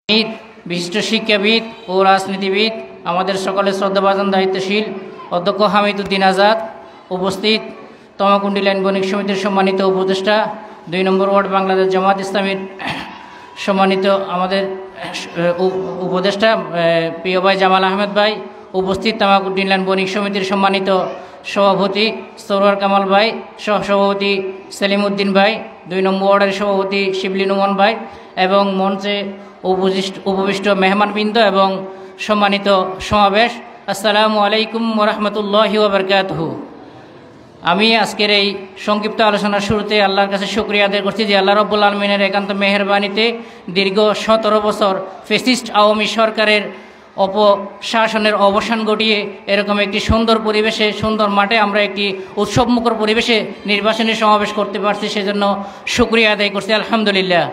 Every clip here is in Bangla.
বিশিষ্ট শিক্ষাবিদ ও রাজনীতিবিদ, আমাদের সকলের শ্রদ্ধাভাজন দায়িত্বশীল অধ্যক্ষ হামিদ উদ্দিন আজাদ, উপস্থিত তমাকুণ্ডি লাইন বণিক সমিতির সম্মানিত উপদেষ্টা, ২ নম্বর ওয়ার্ড বাংলাদেশ জামাত ইসলামীর সম্মানিত আমাদের উপদেষ্টা প্রিয় ভাই জামাল আহমেদ ভাই, উপস্থিত তমাকুণ্ডি লাইন বণিক সমিতির সম্মানিত সভাপতি সরোয়ার কামাল ভাই, সহসভাপতি সেলিম উদ্দিন ভাই, ২ নম্বর ওয়ার্ডের সভাপতি শিবলি নুমান ভাই এবং মঞ্চে উপবিষ্ট মেহমানবৃন্দ এবং সম্মানিত সমাবেশ, আসসালামু আলাইকুম ওরহমতুল্লাহি ওয়াবারকাতুহু। আমি আজকের এই সংক্ষিপ্ত আলোচনার শুরুতে আল্লাহর কাছে শুকরিয়া আদায় করছি যে আল্লাহ রাব্বুল আলামিনের একান্ত মেহেরবানিতে দীর্ঘ ১৭ বছর ফ্যাসিস্ট আওয়ামী সরকারের অপশাসনের অবসান ঘটিয়ে এরকম একটি সুন্দর পরিবেশে, সুন্দর মাঠে আমরা একটি উৎসবমুখর পরিবেশে নির্বাচনী সমাবেশ করতে পারছি, সেজন্য শুকরিয়া আদায় করছি আলহামদুলিল্লাহ।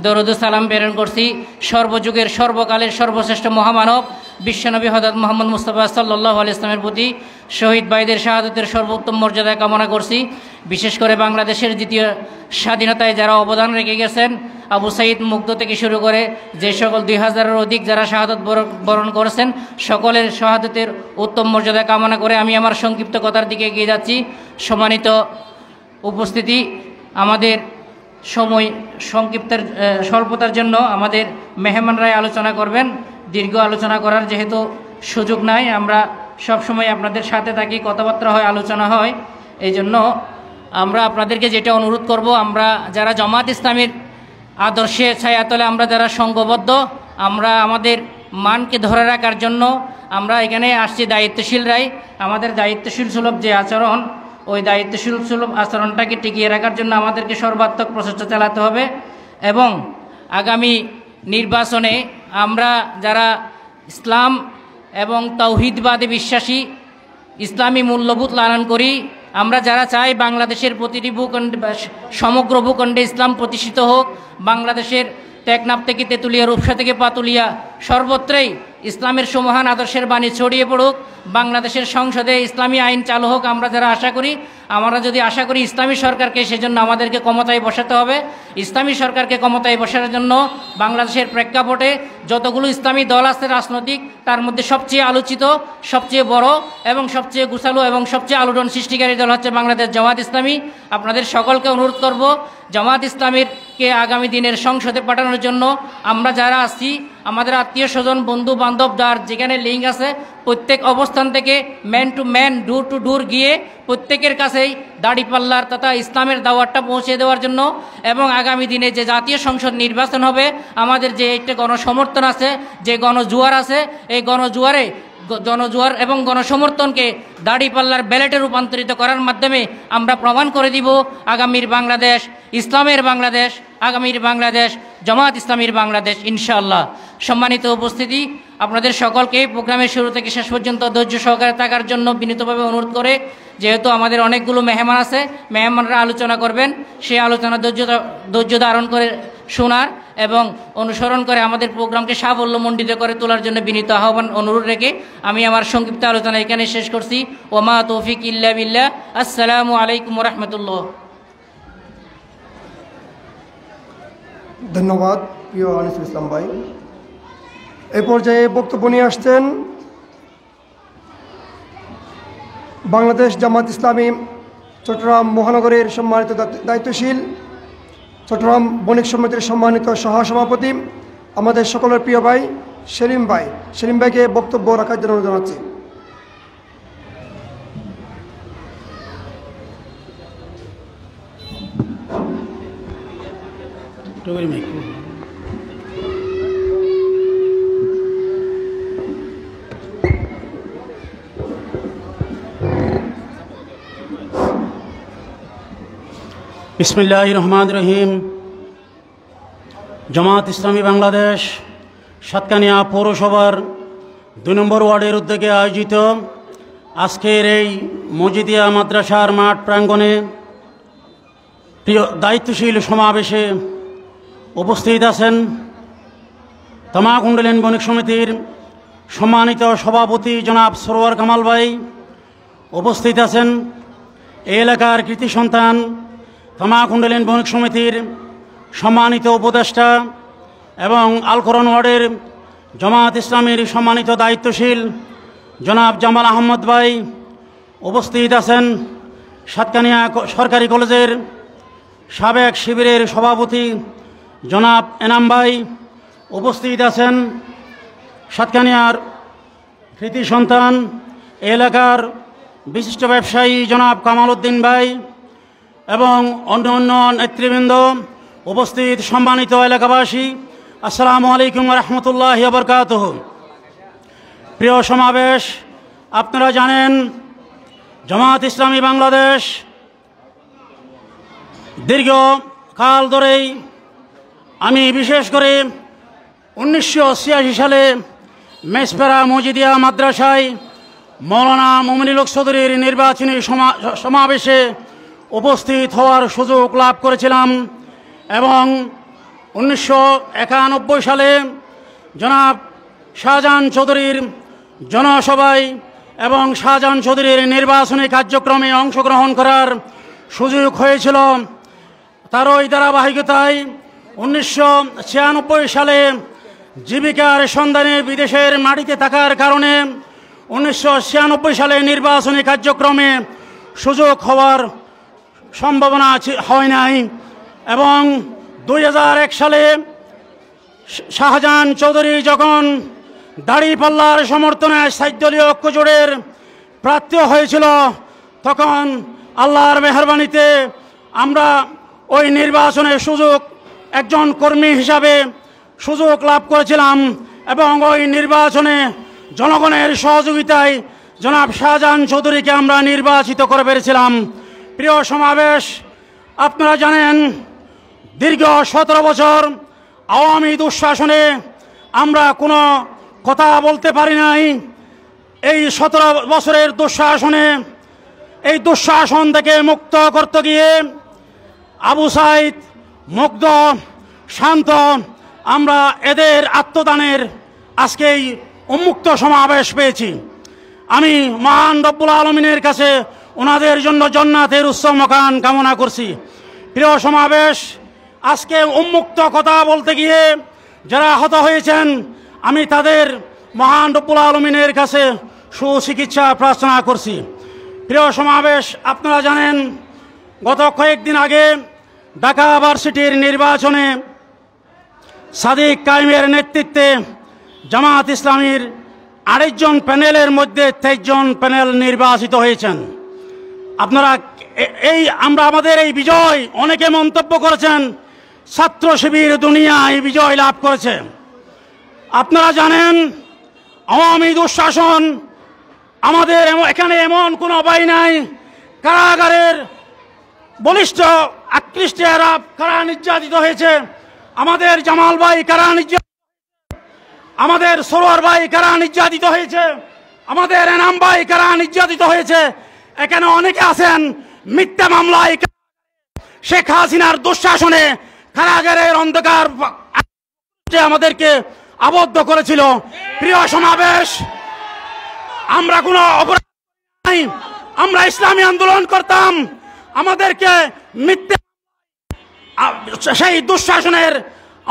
দরুদ সালাম প্রেরণ করছি সর্বযুগের সর্বকালের সর্বশ্রেষ্ঠ মহামানব বিশ্বনবী হযরত মুহাম্মদ মুস্তাফা সাল্লাল্লাহু আলাইহি ওয়াসাল্লামের প্রতি। শহীদ ভাইদের শাহাদাতের সর্বোত্তম মর্যাদা কামনা করছি। বিশেষ করে বাংলাদেশের দ্বিতীয় স্বাধীনতায় যারা অবদান রেখে গেছেন, আবু সাইদ মুগ্ধ থেকে শুরু করে যে সকল ২০০০-এর অধিক যারা শাহাদত বরণ করেছেন, সকলের শাহাদতের উত্তম মর্যাদা কামনা করে আমি আমার সংক্ষিপ্ত কথার দিকে এগিয়ে যাচ্ছি। সম্মানিত উপস্থিতি, আমাদের সময় সংক্ষিপ্তের স্বল্পতার জন্য আমাদের মেহমানরাই আলোচনা করবেন। দীর্ঘ আলোচনা করার যেহেতু সুযোগ নাই, আমরা সবসময় আপনাদের সাথে থাকি, কথাবার্তা হয়, আলোচনা হয়। এই জন্য আমরা আপনাদেরকে যেটা অনুরোধ করব, আমরা যারা জামাত ইসলামীর আদর্শের ছায়াতলে আমরা যারা সংঘবদ্ধ, আমরা আমাদের মানকে ধরে রাখার জন্য আমরা এখানে আসছি দায়িত্বশীলরাই। আমাদের দায়িত্বশীল সুলভ যে আচরণ, ওই দায়িত্বশীল সুলভ আচরণটাকে টিকিয়ে রাখার জন্য আমাদেরকে সর্বাত্মক প্রচেষ্টা চালাতে হবে এবং আগামী নির্বাচনে আমরা যারা ইসলাম এবং তাওহীদবাদে বিশ্বাসী, ইসলামী মূল্যবোধ লালন করি, আমরা যারা চাই বাংলাদেশের প্রতিটি ভূখণ্ডে, সমগ্র ভূখণ্ডে ইসলাম প্রতিষ্ঠিত হোক, বাংলাদেশের টেকনাফ থেকে তেঁতুলিয়া, রূপসা থেকে পাতুলিয়া সর্বত্রই ইসলামের সুমহান আদর্শের বাণী ছড়িয়ে পড়ুক, বাংলাদেশের সংসদে ইসলামী আইন চালু হোক, আমরা যারা আশা করি, আমরা যদি আশা করি ইসলামী সরকারকে, সেজন্য আমাদেরকে ক্ষমতায় বসাতে হবে। ইসলামী সরকারকে ক্ষমতায় বসানোর জন্য বাংলাদেশের প্রেক্ষাপটে যতগুলো ইসলামী দল আছে রাজনৈতিক, তার মধ্যে সবচেয়ে আলোচিত, সবচেয়ে বড় এবং সবচেয়ে গুছালো এবং সবচেয়ে আলোড়ন সৃষ্টিকারী দল হচ্ছে বাংলাদেশ জামাত ইসলামী। আপনাদের সকলকে অনুরোধ করব, জামাত ইসলামীকে আগামী দিনের সংসদে পাঠানোর জন্য আমরা যারা আছি, আমাদের আত্মীয় স্বজন, বন্ধু বান্ধব, যার যেখানে লিঙ্ক আছে, প্রত্যেক অবস্থান থেকে man to man, door to door গিয়ে প্রত্যেকের কাছেই দাড়িপাল্লার তথা ইসলামের দাওয়াতটা পৌঁছে দেওয়ার জন্য এবং আগামী দিনে যে জাতীয় সংসদ নির্বাচন হবে, আমাদের যে একটা গণসমর্থন আছে, যে গণজোয়ার আছে, এই জনজোয়ার এবং গণসমর্থনকে দাড়িপাল্লার ব্যালেটে রূপান্তরিত করার মাধ্যমে আমরা প্রমাণ করে দিব আগামীর বাংলাদেশ ইসলামের বাংলাদেশ, আগামীর বাংলাদেশ জামাত ইসলামীর বাংলাদেশ ইনশাআল্লাহ। সম্মানিত উপস্থিতি, আপনাদের সকলকে প্রোগ্রামের শুরু থেকে শেষ পর্যন্ত ধৈর্য সহকারে থাকার জন্য বিনীতভাবে অনুরোধ করে, যেহেতু আমাদের অনেকগুলো মেহমান আছে, মেহমানরা আলোচনা করবেন, সেই আলোচনা ধৈর্য ধারণ করে শোনার এবং অনুসরণ করে আমাদের প্রোগ্রামকে সাফল্যমণ্ডিত করে তোলার জন্য বিনীত আহ্বান অনুরোধ রেখে আমি আমার সংক্ষিপ্ত আলোচনা এখানে শেষ করছি। ওমা তৌফিক ইল্লা বিল্লাহ। আসসালামু আলাইকুম ওরহমতুল্লাহ। ধন্যবাদ প্রিয় আনিসুল ইসলাম ভাই। এই পর্যায়ে বক্তব্য নিয়ে আসছেন বাংলাদেশ জামাত ইসলামী চট্টগ্রাম মহানগরের সম্মানিত দায়িত্বশীল, চট্টগ্রাম বণিক সমিতির সম্মানিত সহসভাপতি, আমাদের সকলের প্রিয় ভাই সেলিম ভাই। সেলিম ভাইকে বক্তব্য রাখার জন্য জানাচ্ছি। বিসমিল্লাহির রহমানির রহিম। জামাত ইসলামী বাংলাদেশ সাতকানিয়া পৌরসভার ২ নম্বর ওয়ার্ডের উদ্যোগে আয়োজিত আজকের এই মজিদিয়া মাদ্রাসার মাঠ প্রাঙ্গণে প্রিয় দায়িত্বশীল সমাবেশে উপস্থিত আছেন তমাকুণ্ডি লাইন বণিক সমিতির সম্মানিত সভাপতি জনাব সরোয়ার কামাল ভাই, উপস্থিত আছেন এই এলাকার কৃতি সন্তান তমাকুণ্ডি লাইন বণিক সমিতির সম্মানিত উপদেষ্টা এবং আল কোরআন ওয়ার্ডের জামাত ইসলামীর সম্মানিত দায়িত্বশীল জনাব জামাল আহমদ ভাই, উপস্থিত আছেন সাতকানিয়া সরকারি কলেজের সাবেক শিবিরের সভাপতি জনাব এনাম ভাই, উপস্থিত আছেন সাতকানিয়ার কৃতি সন্তান এলাকার বিশিষ্ট ব্যবসায়ী জনাব কামাল উদ্দিন ভাই এবং অন্য অন্য নেতৃবৃন্দ, উপস্থিত সম্মানিত এলাকাবাসী, আসসালামু আলাইকুম রহমতুল্লাহি ওয়া বারাকাতুহু। প্রিয় সমাবেশ, আপনারা জানেন জামাত ইসলামী বাংলাদেশ দীর্ঘকাল ধরেই, আমি বিশেষ করে 1986 সালে মেসপেরা মজিদিয়া মাদ্রাসায় মৌলানা মুমিনুল হক চৌধুরীর নির্বাচনী সমাবেশে উপস্থিত হওয়ার সুযোগ লাভ করেছিলাম এবং 1991 সালে জনাব শাহজাহান চৌধুরীর জনসভায় এবং শাহজাহান চৌধুরীর নির্বাচনী কার্যক্রমে অংশগ্রহণ করার সুযোগ হয়েছিল। তারই ধারাবাহিকতায় 1996 সালে জীবিকার সন্ধানে বিদেশের মাটিতে থাকার কারণে 1996 সালে নির্বাচনী কার্যক্রমে সুযোগ হওয়ার সম্ভাবনা হয় নাই এবং 2001 সালে শাহজাহান চৌধুরী যখন দাঁড়িপাল্লার সমর্থনে 7 দলীয় ঐক্যজোটের প্রার্থী হয়েছিল, তখন আল্লাহর মেহেরবানিতে আমরা ওই নির্বাচনের সুযোগ একজন কর্মী হিসাবে সুযোগ লাভ করেছিলাম এবং ওই নির্বাচনে জনগণের সহযোগিতায় জনাব শাহজাহান চৌধুরীকে আমরা নির্বাচিত করে পেরেছিলাম। প্রিয় সমাবেশ, আপনারা জানেন দীর্ঘ 17 বছর আওয়ামী দুঃশাসনে আমরা কোনো কথা বলতে পারি নাই। এই 17 বছরের দুঃশাসনে, এই দুঃশাসন থেকে মুক্ত করতে গিয়ে আবু সাইদ, মুগ্ধ, শান্ত, আমরা এদের আত্মদানের আজকেই উন্মুক্ত সমাবেশ পেয়েছি। আমি মহান রব্বুল আলমিনের কাছে ওনাদের জন্য জান্নাতের উচ্চ মাকান কামনা করছি। প্রিয় সমাবেশ, আজকে উন্মুক্ত কথা বলতে গিয়ে যারা আহত হয়েছেন, আমি তাদের মহান রব্বুল আলমিনের কাছে সুচিকিৎসা প্রার্থনা করছি। প্রিয় সমাবেশ, আপনারা জানেন গত কয়েকদিন আগে ঢাকা ভার্সিটির নির্বাচনে সাদিক কায়েমের নেতৃত্বে জামাত ইসলামীর 28 জন প্যানেলের মধ্যে 23 জন প্যানেল নির্বাচিত হয়েছেন। আপনারা আমাদের এই বিজয়, অনেকে মন্তব্য করেছেন ছাত্র শিবির দুনিয়া এই বিজয় লাভ করেছে। আপনারা জানেন আওয়ামী দুঃশাসন, আমাদের এখানে এমন কোনো উপায় নাই, কারাগারের বলিষ্ঠ আকৃষ্টেরা কারা নির্যাতিত হয়েছে, আমাদের জামাল ভাই কারা নির্যাতিত, আমাদের সরোয়ার ভাই কারা নির্যাতিত হয়েছে, আমাদের এনাম ভাই কারা নির্যাতিত হয়েছে। এখানে অনেকে আছেন মিথ্যা মামলায় শেখ হাসিনার দুঃশাসনে কারাগারের অন্ধকার আমাদেরকে আবদ্ধ করেছিল। প্রিয় সমাবেশ, আমরা কোনো অপরাধ নাই, আমরা ইসলামী আন্দোলন করতাম, আমাদেরকে মিথ্যা সেই দুঃশাসনের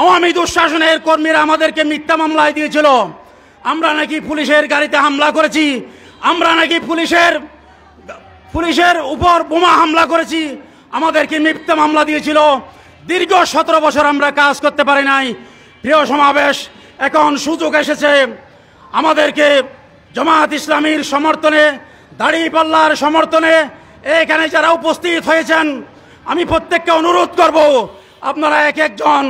আওয়ামী দুঃশাসনের কর্মীরা আমাদেরকে মিথ্যা মামলায় দিয়েছিল। আমরা নাকি পুলিশের গাড়িতে হামলা করেছি, আমরা নাকি পুলিশের উপর বোমা হামলা করেছি, আমাদেরকে মিথ্যা মামলা দিয়েছিল। দীর্ঘ 17 বছর আমরা কাজ করতে পারি নাই। প্রিয় সমাবেশ, এখন সুযোগ এসেছে আমাদেরকে জামাত ইসলামীর সমর্থনে, দাড়িপাল্লার সমর্থনে এখানে যারা উপস্থিত হয়েছেন, আমি প্রত্যেককে অনুরোধ করব, আপনারা এক একজন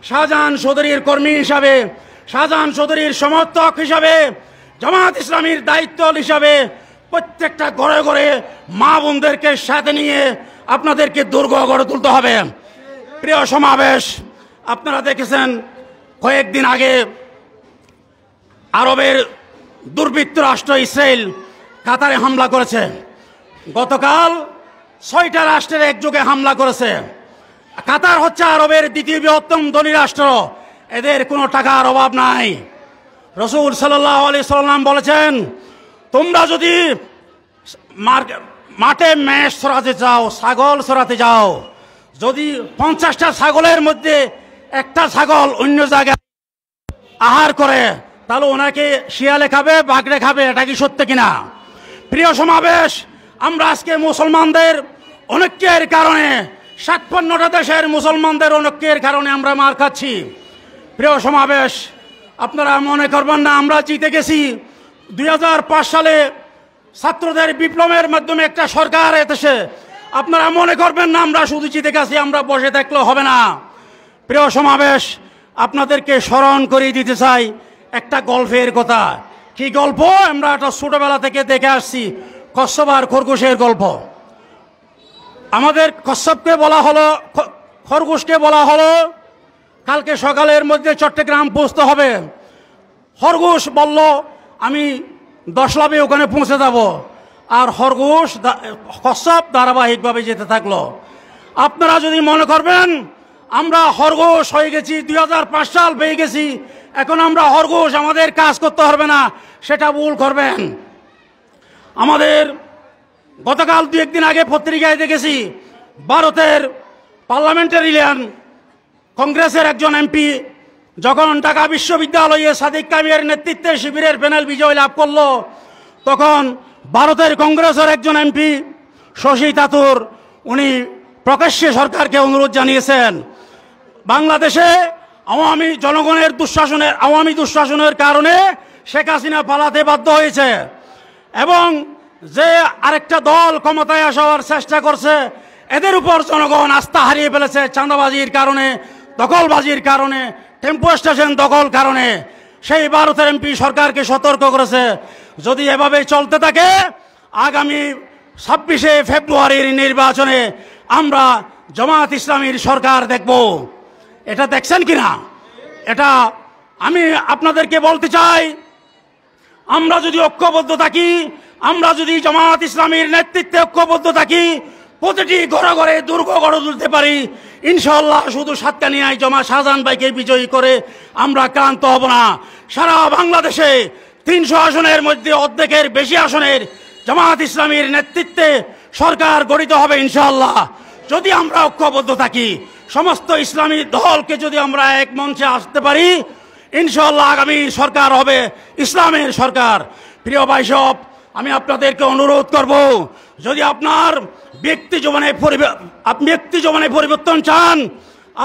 শাহজাহান চৌধুরীর কর্মী হিসাবে, শাহজাহান চৌধুরীর সমর্থক হিসাবে, জামাত ইসলামীর দায়িত্ব হিসাবে প্রত্যেকটা ঘরে ঘরে মা বোনদেরকে সাথে নিয়ে আপনাদেরকে দুর্গ গড়ে তুলতে হবে। প্রিয় সমাবেশ, আপনারা দেখেছেন কয়েকদিন আগে আরবের দুর্বৃত্ত রাষ্ট্র ইসরায়েল কাতারে হামলা করেছে। গতকাল 6টা রাষ্ট্রের একযোগে হামলা করেছে। কাতার হচ্ছে আরবের দ্বিতীয় বৃহত্তম ধনী রাষ্ট্র, এদের কোনো টাকার অভাব নাই। রাসূল সাল্লাল্লাহু আলাইহি সাল্লাম বলেছেন, তোমরা যদি মাঠে মেষ চড়াতে যাও, ছাগল চড়াতে যাও, যদি 50টা ছাগলের মধ্যে একটা ছাগল অন্য জায়গায় আহার করে, তাহলে ওনাকে শিয়ালে খাবে বাঘড়ে খাবে, এটা কি সত্য কিনা? প্রিয় সমাবেশ, আমরা আজকে মুসলমানদের অনৈক্যের কারণে 57টা দেশের মুসলমানদের অনৈক্যের কারণে আমরা মার খাচ্ছি। প্রিয় সমাবেশ, আপনারা মনে করবেন না আমরা জিতে গেছি। 2005 সালে ছাত্রদের বিপ্লবের মাধ্যমে একটা সরকার এসেছে, আপনারা মনে করবেন না আমরা শুধু জিতে গেছি, আমরা বসে থাকলে হবে না। প্রিয় সমাবেশ, আপনাদেরকে স্মরণ করিয়ে দিতে চাই একটা গল্পের কথা। কি গল্প? আমরা একটা ছোটবেলা থেকে দেখে আসছি, কচ্ছপ আর খরগোশের গল্প। আমাদের কচ্ছপকে বলা হলো, খরগোশকে বলা হলো কালকে সকালের মধ্যে চট্টগ্রাম পৌঁছতে হবে। খরগোশ বলল আমি 10 লাভে ওখানে পৌঁছে যাব, আর কচ্ছপ ধারাবাহিকভাবে যেতে থাকলো। আপনারা যদি মনে করবেন আমরা খরগোশ হয়ে গেছি, 2005 সাল পেয়ে গেছি, এখন আমরা খরগোশ, আমাদের কাজ করতে হবে না, সেটা ভুল করবেন। আমাদের গতকাল 2-1 দিন আগে পত্রিকায় দেখেছি ভারতের পার্লামেন্টারিয়ান কংগ্রেসের একজন এমপি যখন ঢাকা বিশ্ববিদ্যালয়ে সাদিক কামিয়ার নেতৃত্বে শিবিরের প্যানেল বিজয় লাভ করলো, তখন ভারতের কংগ্রেসের একজন এমপি শশী থারুর উনি প্রকাশ্যে সরকারকে অনুরোধ জানিয়েছেন বাংলাদেশে আওয়ামী দুঃশাসনের কারণে শেখ হাসিনা পালাতে বাধ্য হয়েছে, এবং যে আরেকটা দল ক্ষমতায় আসার চেষ্টা করছে এদের উপর জনগণ আস্থা হারিয়ে ফেলেছে চাঁদাবাজির কারণে, দখলবাজির কারণে, টেম্পো স্টেশন দখল কারণে। সেই ভারতের এমপি সরকারকে সতর্ক করেছে যদি এভাবে চলতে থাকে আগামী 26শে ফেব্রুয়ারির নির্বাচনে আমরা জামাত ইসলামীর সরকার দেখব। এটা দেখছেন কিনা? এটা আমি আপনাদেরকে বলতে চাই, আমরা যদি ঐক্যবদ্ধ থাকি, আমরা যদি জামাত ইসলামীর নেতৃত্বে ঐক্যবদ্ধ থাকি, প্রতিটি ঘরে ঘরে দুর্গ গড়ে তুলতে পারি, ইনশাআল্লাহ শুধু সাতকানিয়ায় শাহজাহান ভাইকে বিজয়ী করে আমরা ক্লান্ত হব না। সারা বাংলাদেশে 300 আসনের মধ্যে অর্ধেকের বেশি আসনের জামাত ইসলামীর নেতৃত্বে সরকার গঠিত হবে ইনশাআল্লাহ, যদি আমরা ঐক্যবদ্ধ থাকি। সমস্ত ইসলামী দলকে যদি আমরা এক মঞ্চে আসতে পারি, ইনশাআল্লাহ আগামী সরকার হবে ইসলামের সরকার। প্রিয় ভাই সব, আমি আপনাদেরকে অনুরোধ করব, যদি আপনার ব্যক্তি জীবনে পরিবর্তন চান,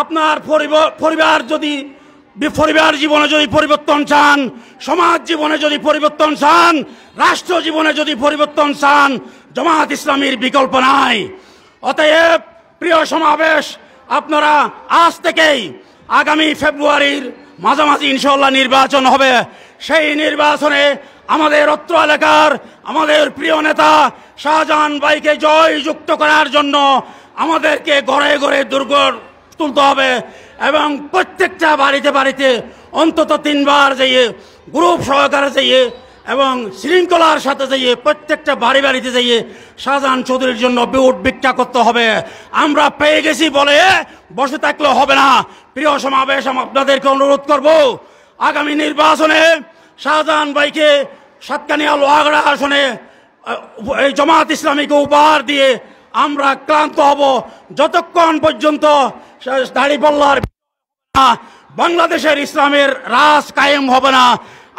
আপনার পরিবার জীবনে যদি পরিবর্তন চান, সমাজ জীবনে যদি পরিবর্তন চান, রাষ্ট্র জীবনে যদি পরিবর্তন চান, জামাত ইসলামীর বিকল্প নাই। অতএব প্রিয় সমাবেশ, আপনারা আজ থেকেই আগামী ফেব্রুয়ারির মাঝামাঝি ইনশাআল্লাহ নির্বাচন হবে। সেই নির্বাচনে আমাদের অত্র এলাকার আমাদের প্রিয় নেতা শাহজাহান ভাইকে জয়যুক্ত করার জন্য আমাদেরকে ঘরে ঘরে দুর্গ তুলতে হবে, এবং প্রত্যেকটা বাড়িতে অন্তত 3 বার যাইয়ে গ্রুপ সহকারে যাইয়ে এবং শৃঙ্খলার সাথে যাইয়ে প্রত্যেকটা বাড়িতে যাইয়ে শাহজাহান চৌধুরীর জন্য ভোট ভিক্ষা করতে হবে। আমরা পেয়ে গেছি বলে বসে থাকলে হবে না। প্রিয় সমাবেশ, আমি আপনাদেরকে অনুরোধ করব, আগামী নির্বাচনে শাহজাহান ভাইকে সাতকানিয়া লোহাগড়া আসনে এই জামাত ইসলামীকে উপহার দিয়ে আমরা ক্লান্ত হব যতক্ষণ পর্যন্ত দাঁড়িপাল্লার বাংলাদেশের ইসলামের রাজ কায়েম হবে না।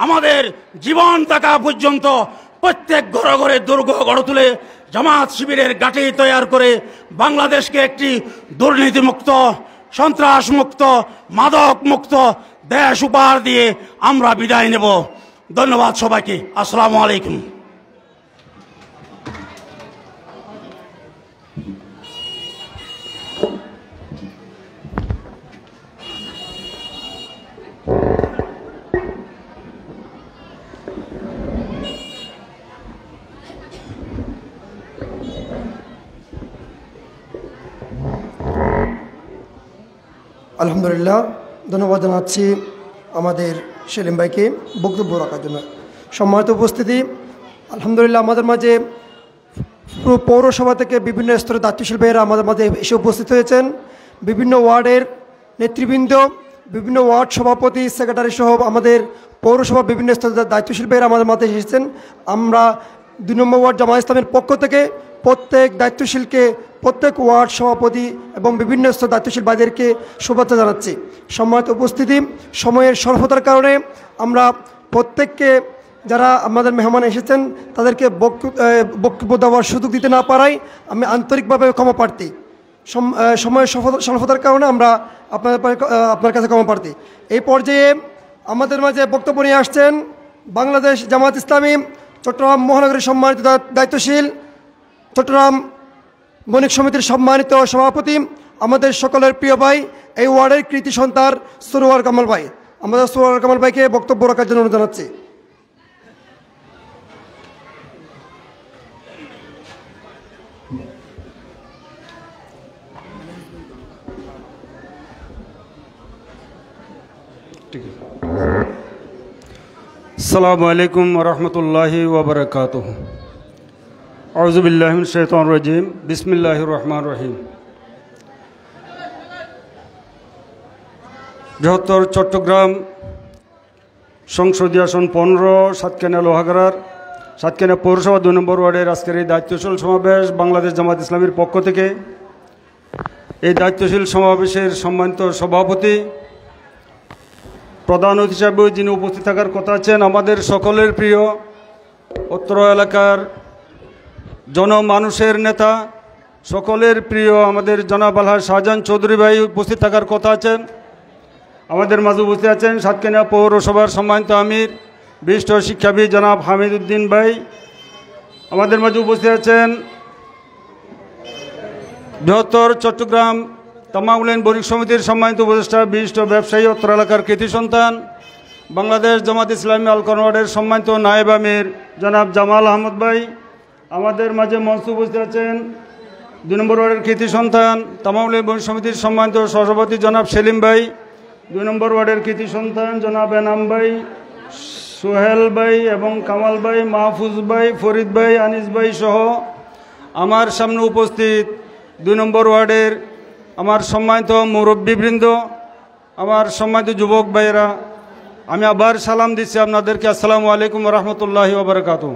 আমাদের জীবন থাকা পর্যন্ত প্রত্যেক ঘরে ঘরে দুর্গ গড়ে তুলে জামাত শিবিরের ঘাঁটি তৈরি করে বাংলাদেশকে একটি দুর্নীতিমুক্ত, সন্ত্রাসমুক্ত, মাদক মুক্ত দেশ উপহার দিয়ে আমরা বিদায় নেব। ধন্যবাদ সবাইকে। আসসালামু আলাইকুম। আলহামদুলিল্লাহ, ধন্যবাদ জানাচ্ছি আমাদের সেলিম ভাইকে বক্তব্য রাখার জন্য। সম্মানিত উপস্থিতি, আলহামদুলিল্লাহ আমাদের মাঝে পুরো পৌরসভা থেকে বিভিন্ন স্তরের দায়িত্বশীল ভাইয়েরা আমাদের মাঝে এসে উপস্থিত হয়েছেন। বিভিন্ন ওয়ার্ডের নেতৃবৃন্দ, বিভিন্ন ওয়ার্ড সভাপতি, সেক্রেটারি সহ আমাদের পৌরসভা বিভিন্ন স্তরের দায়িত্বশীল ভাইয়েরা আমাদের মাঝে এসেছেন। আমরা 2 নম্বর ওয়ার্ড জামাত ইসলামের পক্ষ থেকে প্রত্যেক দায়িত্বশীলকে, প্রত্যেক ওয়ার্ড সভাপতি এবং বিভিন্ন স্তর দায়িত্বশীল ভাইদেরকে শুভেচ্ছা জানাচ্ছি। সম্মানিত উপস্থিতি, সময়ের স্বল্পতার কারণে আমরা প্রত্যেককে, যারা আমাদের মেহমান এসেছেন তাদেরকে বক্তব্য দেওয়ার সুযোগ দিতে না পারায় আমি আন্তরিকভাবে ক্ষমা প্রার্থী। সময়ের স্বল্পতার কারণে আমরা আপনার কাছে ক্ষমা প্রার্থী। এই পর্যায়ে আমাদের মাঝে বক্তব্য নিয়ে আসছেন বাংলাদেশ জামাত ইসলামী চট্টগ্রাম মহানগরীর সম্মানিত দায়িত্বশীল, চট্টগ্রাম বণিক সমিতির সম্মানিত সভাপতি, আমাদের সকলের প্রিয় ভাই, এই ওয়ার্ডের কৃতি সন্তান সরোয়ার কামাল ভাই। আমাদের সরোয়ার কামাল ভাইকে বক্তব্য রাখার জন্য অনুরোধ জানাচ্ছি। আসসালামু আলাইকুম রহমতুল্লাহি ওবরাকাতুহ। আউযু বিল্লাহি মিনাশ শাইতানির রাজিম। বিসমিল্লাহির রহমানির রহিম। বৃহত্তর চট্টগ্রাম সংসদীয় আসন 15 সাতকানিয়া লোহাগাড়ার সাতকানিয়া পৌরসভা 2 নম্বর ওয়ার্ডের আজকের এই দায়িত্বশীল সমাবেশ বাংলাদেশ জামাত ইসলামীর পক্ষ থেকে। এই দায়িত্বশীল সমাবেশের সম্মানিত সভাপতি, প্রধান অতিথি হিসাবে যিনি উপস্থিত থাকার কথা আছেন, আমাদের সকলের প্রিয় অত্র এলাকার জনমানুষের নেতা, সকলের প্রিয় আমাদের জনাব আলহাজ শাহজাহান চৌধুরী ভাই উপস্থিত থাকার কথা আছেন। আমাদের মাঝে উপস্থিত আছেন সাতকানিয়া পৌরসভার সম্মানিত আমির বিশিষ্ট শিক্ষাবিদ জনাব হামিদ উদ্দিন ভাই। আমাদের মাঝে উপস্থিত আছেন বৃহত্তর চট্টগ্রাম তামাউলেন বণিক সমিতির সম্মানিত উপদেষ্টা, বিশিষ্ট ব্যবসায়ী, অত্র এলাকার কৃতি সন্তান, বাংলাদেশ জামাত ইসলামী আলকন ওয়ার্ডের সম্মানিত নায়েব আমির জনাব জামাল আহমদ ভাই। আমাদের মাঝে মঞ্চে উপস্থিত আছেন 2 নম্বর ওয়ার্ডের কৃতি সন্তান তামাউলেন বণিক সমিতির সম্মানিত সভাপতি জনাব সেলিম ভাই, 2 নম্বর ওয়ার্ডের কৃতি সন্তান জনাব এনাম ভাই, সোহেল ভাই এবং কামাল ভাই, মাহফুজ ভাই, ফরিদ ভাই, আনিস ভাই সহ আমার সামনে উপস্থিত 2 নম্বর ওয়ার্ডের আমার সম্মানিত মুরব্বীবৃন্দ, আমার সম্মানিত যুবক ভাইয়েরা, আমি আবার সালাম দিচ্ছি আপনাদেরকে। আসসালামু আলাইকুম রহমতুল্লাহি ওয়া বারাকাতুহু।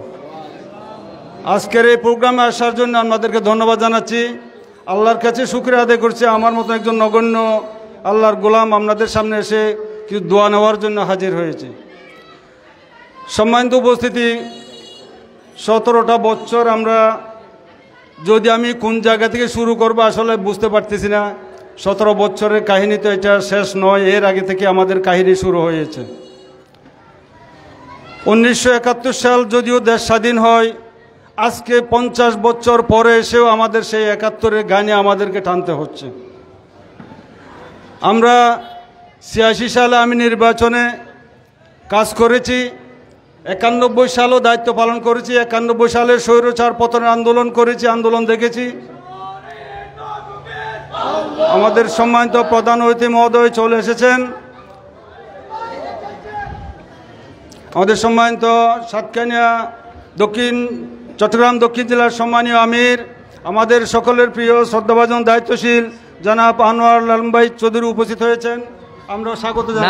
আজকের এই প্রোগ্রামে আসার জন্য আপনাদেরকে ধন্যবাদ জানাচ্ছি। আল্লাহর কাছে শুকরিয়া আদায় করছি, আমার মতো একজন নগণ্য আল্লাহর গোলাম আপনাদের সামনে এসে কিছু দোয়া নেওয়ার জন্য হাজির হয়েছে। সম্মানিত উপস্থিতি, 17টা বছর আমরা, যদি আমি কোন জায়গা থেকে শুরু করব আসলে বুঝতে পারতেছি না। 17 বছরের কাহিনী তো এটা শেষ নয়, এর আগে থেকে আমাদের কাহিনী শুরু হয়েছে। 1971 সাল যদিও দেশ স্বাধীন হয়, আজকে 50 বছর পরে এসেও আমাদের সেই 71-এর গানে আমাদেরকে টানতে হচ্ছে। আমরা 86 সালে আমি নির্বাচনে কাজ করেছি, 91 সালেও দায়িত্ব পালন করেছি, 91 সালে স্বৈরাচার পতনের আন্দোলন করেছি, আন্দোলন দেখেছি। আমাদের সম্মানিত প্রধান অতিথি মহোদয় চলে এসেছেন, আমাদের সম্মানিত সাতকানিয়া চট্টগ্রাম দক্ষিণ জেলার সম্মানীয় আমির, আমাদের সকলের প্রিয় শ্রদ্ধাভাজন দায়িত্বশীল জনাব আনোয়ার আলম ভাই চৌধুরী উপস্থিত হয়েছেন, আমরা স্বাগত জানাই।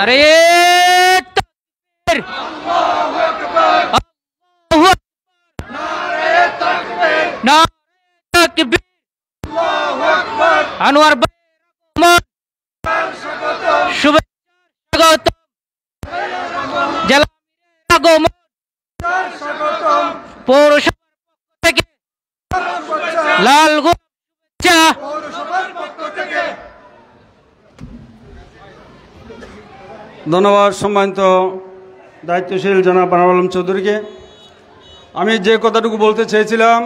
আনোয়ার জেলা পৌরসভা থেকে লালগঞ্জ ধন্যবাদ সম্মানিত দায়িত্বশীল জনাব আনোয়ার আলম চৌধুরীকে। আমি যে কথাটুকু বলতে চেয়েছিলাম,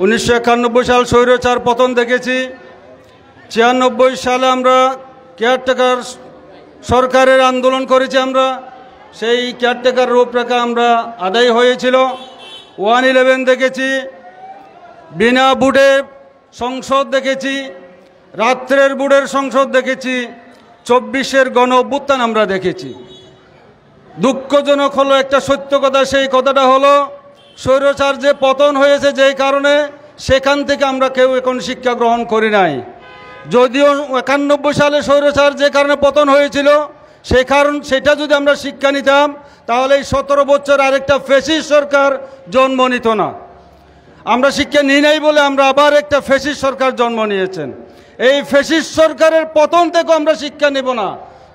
1991 সাল স্বৈরাচার পতন দেখেছি, 96 সালে আমরা কেয়ারটেকার সরকারের আন্দোলন করেছি, আমরা সেই কেয়ারটেকার রূপরেখা আমরা আদায় হয়েছিল। 111 দেখেছি, বিনা বুডে সংসদ দেখেছি, রাত্রের বুডের সংসদ দেখেছি, 24-এর গণ অভ্যুত্থান আমরা দেখেছি। দুঃখজনক হলো একটা সত্য কথা, সেই কথাটা হলো স্বৈরাচার যে পতন হয়েছে যেই কারণে, সেখান থেকে আমরা কেউ এখন শিক্ষা গ্রহণ করি নাই। যদিও 91 সালে স্বৈরাচার যে কারণে পতন হয়েছিল, সেটা যদি আমরা শিক্ষা নিতাম তাহলে এই 17 বছর আরেকটা ফ্যাসিস্ট সরকার জন্ম নিত না। আমরা শিক্ষা নিই নাই বলে আমরা আবার একটা ফ্যাসিস্ট সরকার জন্ম নিয়েছেন। এই ফ্যাসিস্ট সরকারের পতন থেকেও আমরা শিক্ষা নেব না।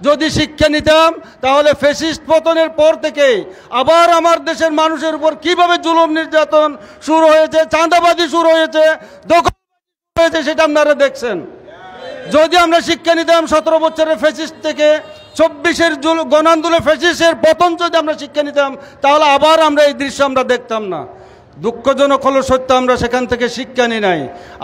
যদি শিক্ষা নিতাম তাহলে ফ্যাসিস্ট পতনের পর থেকেই আবার আমার দেশের মানুষের উপর কিভাবে জুলুম নির্যাতন শুরু হয়েছে, চাঁদাবাজি শুরু হয়েছে, দখল হয়েছে, সেটা আপনারা দেখছেন। যদি আমরা শিক্ষা নিতাম 17 বছরের ফ্যাসিস্ট থেকে 24-এর গণান্দোলনের ফ্যাসিস্টের পতন যদি আমরা শিক্ষা নিতাম তাহলে আবার আমরা এই দৃশ্য আমরা দেখতাম না। দুঃখজনক হলো সত্য, আমরা সেখান থেকে শিক্ষা নিই নাই।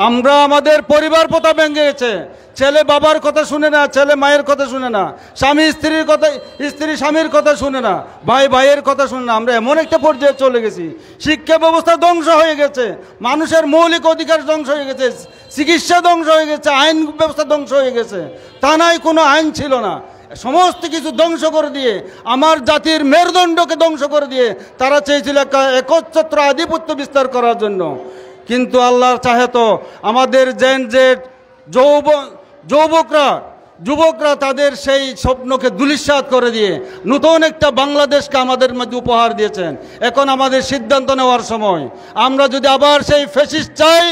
আমরা আমাদের পরিবার প্রথা ভেঙে গেছে। ছেলে বাবার কথা শুনে না, ছেলে মায়ের কথা শুনে না, স্বামী স্ত্রীর কথা, স্ত্রী স্বামীর কথা শুনে না, ভাই ভাইয়ের কথা শুনে না। আমরা এমন একটা পর্যায়ে চলে গেছি, শিক্ষা ব্যবস্থা ধ্বংস হয়ে গেছে, মানুষের মৌলিক অধিকার ধ্বংস হয়ে গেছে, চিকিৎসা ধ্বংস হয়ে গেছে, আইন ব্যবস্থা ধ্বংস হয়ে গেছে। থানায় কোনো আইন ছিল না, সমস্ত কিছু ধ্বংস করে দিয়ে আমার জাতির মেরুদণ্ডকে ধ্বংস করে দিয়ে তারা চেয়েছিল একচ্ছত্র আধিপত্য বিস্তার করার জন্য। কিন্তু আল্লাহর চাহে তো আমাদের জেন জেড যুবকরা তাদের সেই স্বপ্নকে ধূলিসাৎ করে দিয়ে নতুন একটা বাংলাদেশকে আমাদের মধ্যে উপহার দিয়েছেন। এখন আমাদের সিদ্ধান্ত নেওয়ার সময়। আমরা যদি আবার সেই ফ্যাসিস্ট চাই,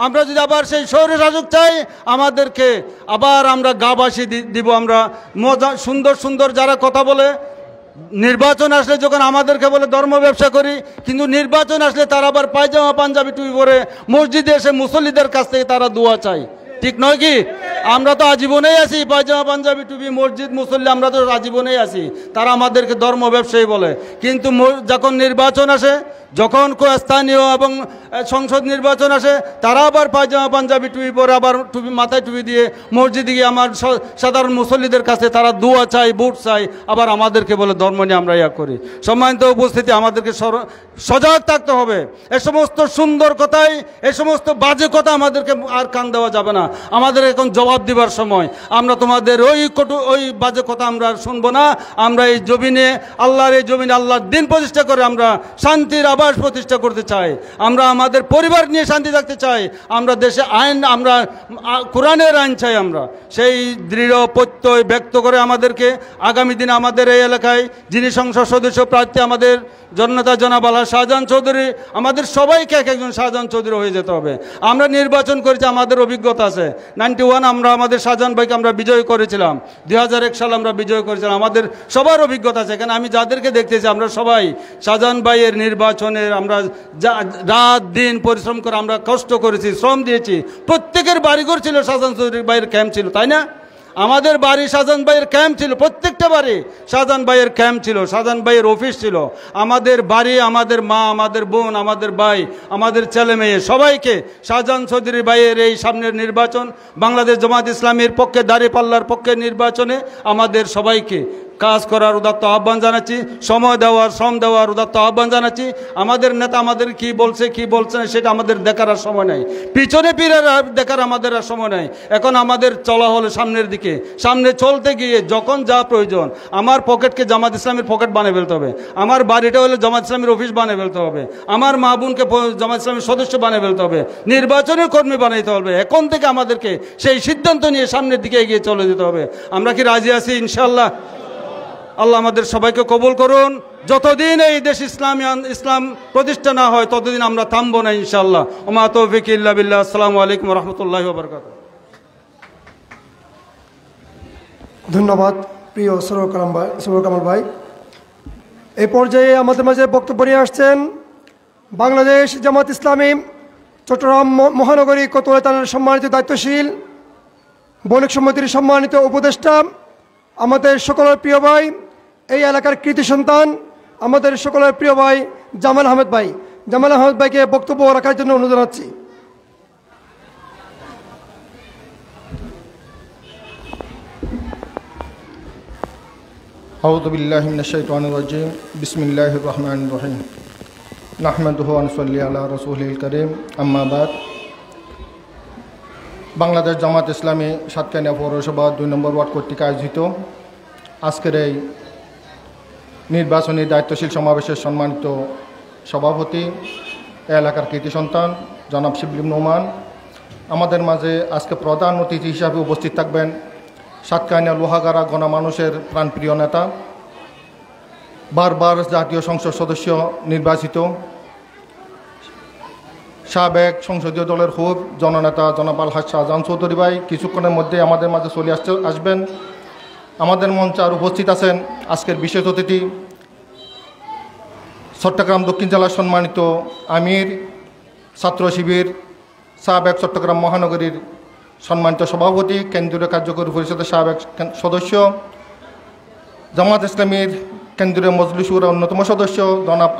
আমরা যদি আবার সেই স্বৈরশাসক চাই, আমাদেরকে আবার আমরা গাবাসী দিব। আমরা মজা সুন্দর সুন্দর যারা কথা বলে, নির্বাচন আসলে যখন আমাদেরকে বলে ধর্ম ব্যবসা করি, কিন্তু নির্বাচন আসলে তারা আবার পায়জামা পাঞ্জাবি টুপি পরে মসজিদে এসে মুসল্লিদের কাছ থেকে তারা দোয়া চায়। ঠিক নয় কি? আমরা তো আজীবনেই আছি পায়জামা পাঞ্জাবি টুপি মসজিদ মুসল্লি, আমরা তো আজীবনেই আছি। তারা আমাদেরকে ধর্ম ব্যবসায়ী বলে। কিন্তু যখন নির্বাচন আসে, যখন স্থানীয় এবং সংসদ নির্বাচন আসে, তারা আবার পায়জামা পাঞ্জাবি টুপি পরে আবার টুপি মাথায় টুপি দিয়ে মসজিদে গিয়ে আমার সাধারণ মুসল্লিদের কাছে তারা দোয়া চাই, ভোট চাই, আবার আমাদেরকে বলে ধর্ম নিয়ে আমরা ইয়া করি। সম্মানিত উপস্থিতি, আমাদেরকে সজাগ থাকতে হবে। এ সমস্ত সুন্দর কথাই, এ সমস্ত বাজে কথা আমাদেরকে আর কান দেওয়া যাবে না। আমাদের এখন জবাব দিবার সময়। আমরা তোমাদের ওই বাজে কথা আমরা আর শুনবো না। আমরা এই জমিনে, আল্লাহর এই জমিনে আল্লাহর দিন প্রতিষ্ঠা করে আমরা শান্তির আবাস প্রতিষ্ঠা করতে চাই। আমরা আমাদের পরিবার নিয়ে শান্তি থাকতে চাই। আমরা দেশে আইন, আমরা কোরআনের আইন চাই। আমরা সেই দৃঢ় প্রত্যয় ব্যক্ত করে আমাদেরকে আগামী দিনে আমাদের এই এলাকায় যিনি সংসদ সদস্য প্রার্থী আমাদের জননেতা জনাব আলহাজ শাহজাহান চৌধুরী, আমাদের সবাইকে এক একজন শাহজাহান চৌধুরী হয়ে যেতে হবে। আমরা নির্বাচন করেছি, আমাদের অভিজ্ঞতা আছে। 91 আমরা আমাদের শাহজাহান ভাইকে আমরা বিজয় করেছিলাম, 2001 সালে আমরা বিজয় করেছিলাম। আমাদের সবার অভিজ্ঞতা আছে। এখানে আমি যাদেরকে দেখতেছি আমরা সবাই শাহজাহান ভাইয়ের নির্বাচনের আমরা রাত দিন পরিশ্রম করে আমরা কষ্ট করেছি, শ্রম দিয়েছি। প্রত্যেকের বাড়িঘর ছিল, শাহজাহান চৌধুরী ভাইয়ের ক্যাম্প ছিল, তাই না? আমাদের বাড়ি শাহজাহান ভাইয়ের ক্যাম্প ছিল, প্রত্যেকটা বাড়ি শাহজাহান ভাইয়ের ক্যাম্প ছিল, শাহজাহান ভাইয়ের অফিস ছিল। আমাদের বাড়ি, আমাদের মা, আমাদের বোন, আমাদের ভাই, আমাদের ছেলে মেয়ে সবাইকে শাহজাহান চৌধুরী ভাইয়ের এই সামনের নির্বাচন, বাংলাদেশ জামাত ইসলামীর পক্ষে, দাঁড়িপাল্লার পক্ষে নির্বাচনে আমাদের সবাইকে কাজ করার উদাত্ত আহ্বান জানাচ্ছি। সময় দেওয়ার, শ্রম দেওয়ার উদাত্ত আহ্বান জানাচ্ছি। আমাদের নেতা আমাদের কি বলছে কি বলছে না সেটা আমাদের দেখার আর সময় নাই, পিছনে ফিরে দেখার আমাদের আর সময় নাই। এখন আমাদের চলা হলো সামনের দিকে। সামনে চলতে গিয়ে যখন যা প্রয়োজন, আমার পকেটকে জামাত ইসলামের পকেট বানিয়ে ফেলতে হবে, আমার বাড়িটা হলে জামাত ইসলামের অফিস বানিয়ে ফেলতে হবে, আমার মা বোনকে জামাত ইসলামের সদস্য বানিয়ে ফেলতে হবে, নির্বাচনের কর্মী বানাইতে হবে। এখন থেকে আমাদেরকে সেই সিদ্ধান্ত নিয়ে সামনের দিকে এগিয়ে চলে যেতে হবে। আমরা কি রাজি আছি? ইনশাআল্লাহ। আল্লাহ আমাদের সবাইকে কবুল করুন। যতদিন এই দেশ ইসলাম প্রতিষ্ঠা না হয় ততদিন আমরা থামবো না ইনশাআল্লাহ। ওমা তৌফিক ইল্লা বিল্লাহ। আসসালামু আলাইকুম ওয়া রাহমাতুল্লাহি ওয়া বারাকাতুহু। ধন্যবাদ প্রিয় সরোয়ার কামাল ভাই। এই পর্যায়ে আমাদের মাঝে বক্তব্য নিয়ে আসছেন বাংলাদেশ জামাত ইসলামী চট্টগ্রাম মহানগরী কোতোয়ালি থানার সম্মানিত দায়িত্বশীল, বণিক সমিতির সম্মানিত উপদেষ্টা, আমাদের সকলের প্রিয় ভাই, এই এলাকার কৃতি সন্তান, আমাদের সকলের প্রিয় ভাই জামাল আহমেদ ভাই। জামাল আহমেদ ভাইকে বক্তব্য রাখার জন্য অনুরোধ জানাচ্ছি। আউযু বিল্লাহি মিনাশ শাইতানির রাজিম। বিসমিল্লাহির রহমানির রহিম। নাহমাদুহু ওয়া নুসাল্লি আলা রাসূলিল কারীম। আম্মা বাদ। বাংলাদেশ জামাত ইসলামী সাতকানিয়া পৌরসভা 2 নম্বর ওয়ার্ড কর্তৃক আয়োজিত আজকের এই নির্বাচনী দায়িত্বশীল সমাবেশের সম্মানিত সভাপতি, এলাকার কৃতি সন্তান জনাব শিবলি নোমান, আমাদের মাঝে আজকে প্রধান অতিথি হিসাবে উপস্থিত থাকবেন সাতকানিয়া লোহাগাড়া গণমানুষের প্রাণপ্রিয় নেতা, বারবার জাতীয় সংসদ সদস্য নির্বাচিত সাবেক সংসদীয় দলের হুব জননেতা জনাব আলহাজ শাহজাহান চৌধুরী ভাই কিছুক্ষণের মধ্যে আমাদের মাঝে চলে আসবেন। আমাদের মঞ্চে আর উপস্থিত আছেন আজকের বিশেষ অতিথি চট্টগ্রাম দক্ষিণ জেলার সম্মানিত আমির, ছাত্র শিবির, সাবেক চট্টগ্রাম মহানগরীর সম্মানিত সভাপতি, কেন্দ্রীয় কার্যকরী পরিষদের সাবেক সদস্য, জামাত ইসলামীর কেন্দ্রীয় মজলিস শুরার অন্যতম সদস্য জনাব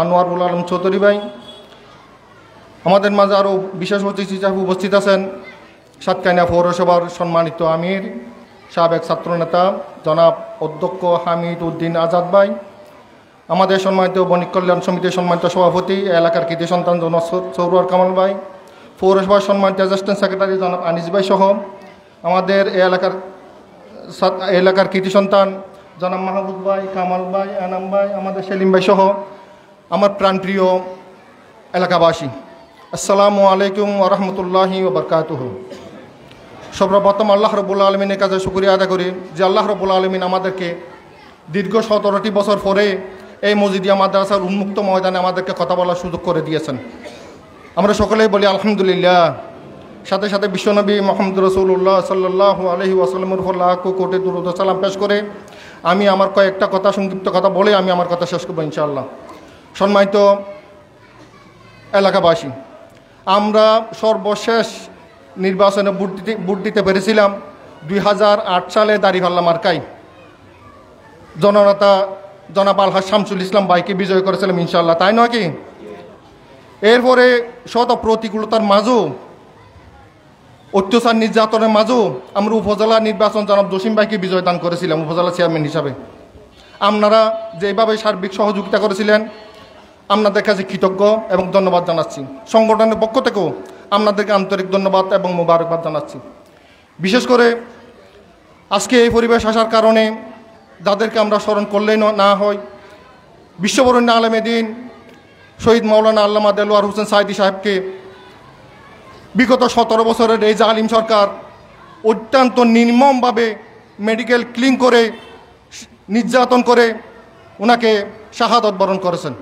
আনোয়ারুল আলম চৌধুরী ভাই। আমাদের মাঝে আরও বিশেষ অতিথি হিসাবে উপস্থিত আছেন সাতকানিয়া পৌরসভার সম্মানিত আমির, সাবেক ছাত্রনেতা জনাব অধ্যক্ষ হামিদ উদ্দিন আজাদ ভাই, আমাদের সম্মানিত বণিক কল্যাণ সমিতির সম্মানিত সভাপতি, এলাকার কৃতি সন্তান জনাব সৌরুয়ার কামাল ভাই, পৌরসভার সম্মানিত অ্যাসিস্ট্যান্ট সেক্রেটারি জনাব আনিস ভাই সহ আমাদের এলাকার কৃতি সন্তান জনাব মাহবুব ভাই, কামাল ভাই, আনাম ভাই, আমাদের সেলিম ভাই সহ আমার প্রাণপ্রিয় এলাকাবাসী, আসসালামু আলাইকুম ওরহমতুল্লাহি ওবরকাতুহু। সর্বপ্রথম আল্লাহ রব্বুল আলমিনের কাছে শুকরিয়া আদায় করি যে আল্লাহ রব্বুল আলমিন আমাদেরকে দীর্ঘ 17টি বছর পরে এই মসজিদিয়া মাদ্রাসার উন্মুক্ত ময়দানে আমাদেরকে কথা বলার সুযোগ করে দিয়েছেন। আমরা সকলেই বলি আলহামদুলিল্লাহ। সাথে সাথে বিশ্বনবী মোহাম্মদ রসুল্লাহ সাল্লাল্লাহু আলাইহি ওয়াসাল্লামের উপর লাখো কোটি দুরূদ ও সালাম পেশ করে আমি আমার কয়েকটা কথা সংক্ষিপ্ত কথা বলে আমি আমার কথা শেষ করবো ইনশাআল্লাহ। সম্মানিত এলাকাবাসী, আমরা সর্বশেষ নির্বাচনে ভোট দিতে পেরেছিলাম 2008 সালে দাঁড়িপাল্লা মার্কায় জননেতা জনাব আলহাজ শামসুল ইসলাম ভাইকে বিজয় করেছিলাম ইনশাআল্লাহ, তাই নয় কি? এরপরে শত প্রতিকূলতার মাঝেও অত্যাচার নির্যাতনের মাঝেও আমরা উপজেলা নির্বাচন জনাব জসিম ভাইকে বিজয় দান করেছিলাম উপজেলা চেয়ারম্যান হিসাবে। আপনারা যেভাবে সার্বিক সহযোগিতা করেছিলেন আপনাদের কাছে কৃতজ্ঞ এবং ধন্যবাদ জানাচ্ছি। সংগঠনের পক্ষ থেকেও আপনাদেরকে আন্তরিক ধন্যবাদ এবং মোবারকবাদ জানাচ্ছি। বিশেষ করে আজকে এই পরিবেশ আসার কারণে যাদেরকে আমরা স্মরণ করলেই না হয়, বিশ্ববরেণ্য আলেমে দ্বীন শহীদ মাওলানা আল্লামা দেলোয়ার হোসেন সাঈদী সাহেবকে বিগত 17 বছরের এই জালিম সরকার অত্যন্ত নির্মমভাবে মেডিকেল ক্লিন করে নির্যাতন করে ওনাকে শাহাদত বরণ করেছেন।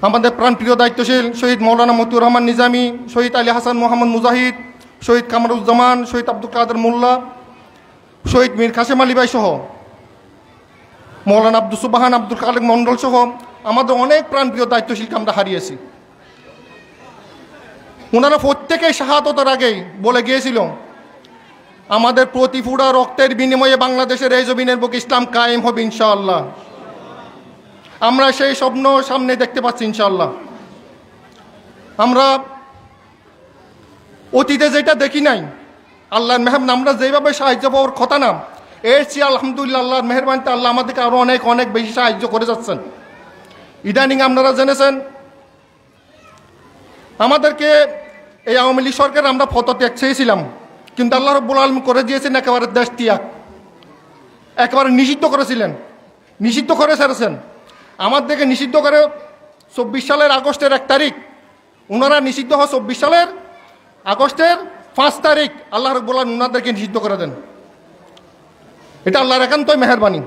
আমাদের প্রাণপ্রিয় দায়িত্বশীল শহীদ মৌলানা মতিউর রহমান নিজামী, শহীদ আলী হাসান মোহাম্মদ মুজাহিদ, শহীদ কামরুজ্জামান, শহীদ আব্দুল কাদের মোল্লা, শহীদ মীর কাসেম আলী ভাই সহ মৌলানা আব্দুল সুবাহান, আব্দুল খালেক মণ্ডল সহ আমাদের অনেক প্রাণপ্রিয় দায়িত্বশীলকে আমরা হারিয়েছি। ওনারা প্রত্যেকেই শাহাদতের আগেই বলে গিয়েছিল আমাদের প্রতি ফুটা রক্তের বিনিময়ে বাংলাদেশের এই জমিনের বুকে ইসলাম কায়েম হবে ইনশাআল্লাহ। আমরা সেই স্বপ্ন সামনে দেখতে পাচ্ছি ইনশাআল্লাহ। আমরা অতীতে যেটা দেখি নাই আল্লাহর মেহরবানি, আমরা যেভাবে সাহায্য পাওয়ার কথা না এর চেয়ে আলহামদুলিল্লাহ আল্লাহর মেহরবানিতে আল্লাহ আমাদেরকে আরও অনেক অনেক বেশি সাহায্য করে যাচ্ছেন। ইদানিং আপনারা জেনেছেন আমাদেরকে এই আওয়ামী লীগ সরকার আমরা পদত্যাগ চেয়েছিলাম, কিন্তু আল্লাহ রাব্বুল আলামিন করে দিয়েছেন একেবারে দেশ ত্যাগ, একেবারে নিষিদ্ধ করেছিলেন, নিষিদ্ধ করে ছেড়েছেন। আমাদেরকে নিষিদ্ধ করে 24 সালের আগস্টের 1 তারিখ, ওনারা নিষিদ্ধ হয় 24 সালের আগস্টের 5 তারিখ আল্লাহ রাব্বুল আলামিন ওনাদেরকে নিষিদ্ধ করে দেন। এটা আল্লাহর একান্তই মেহেরবানি।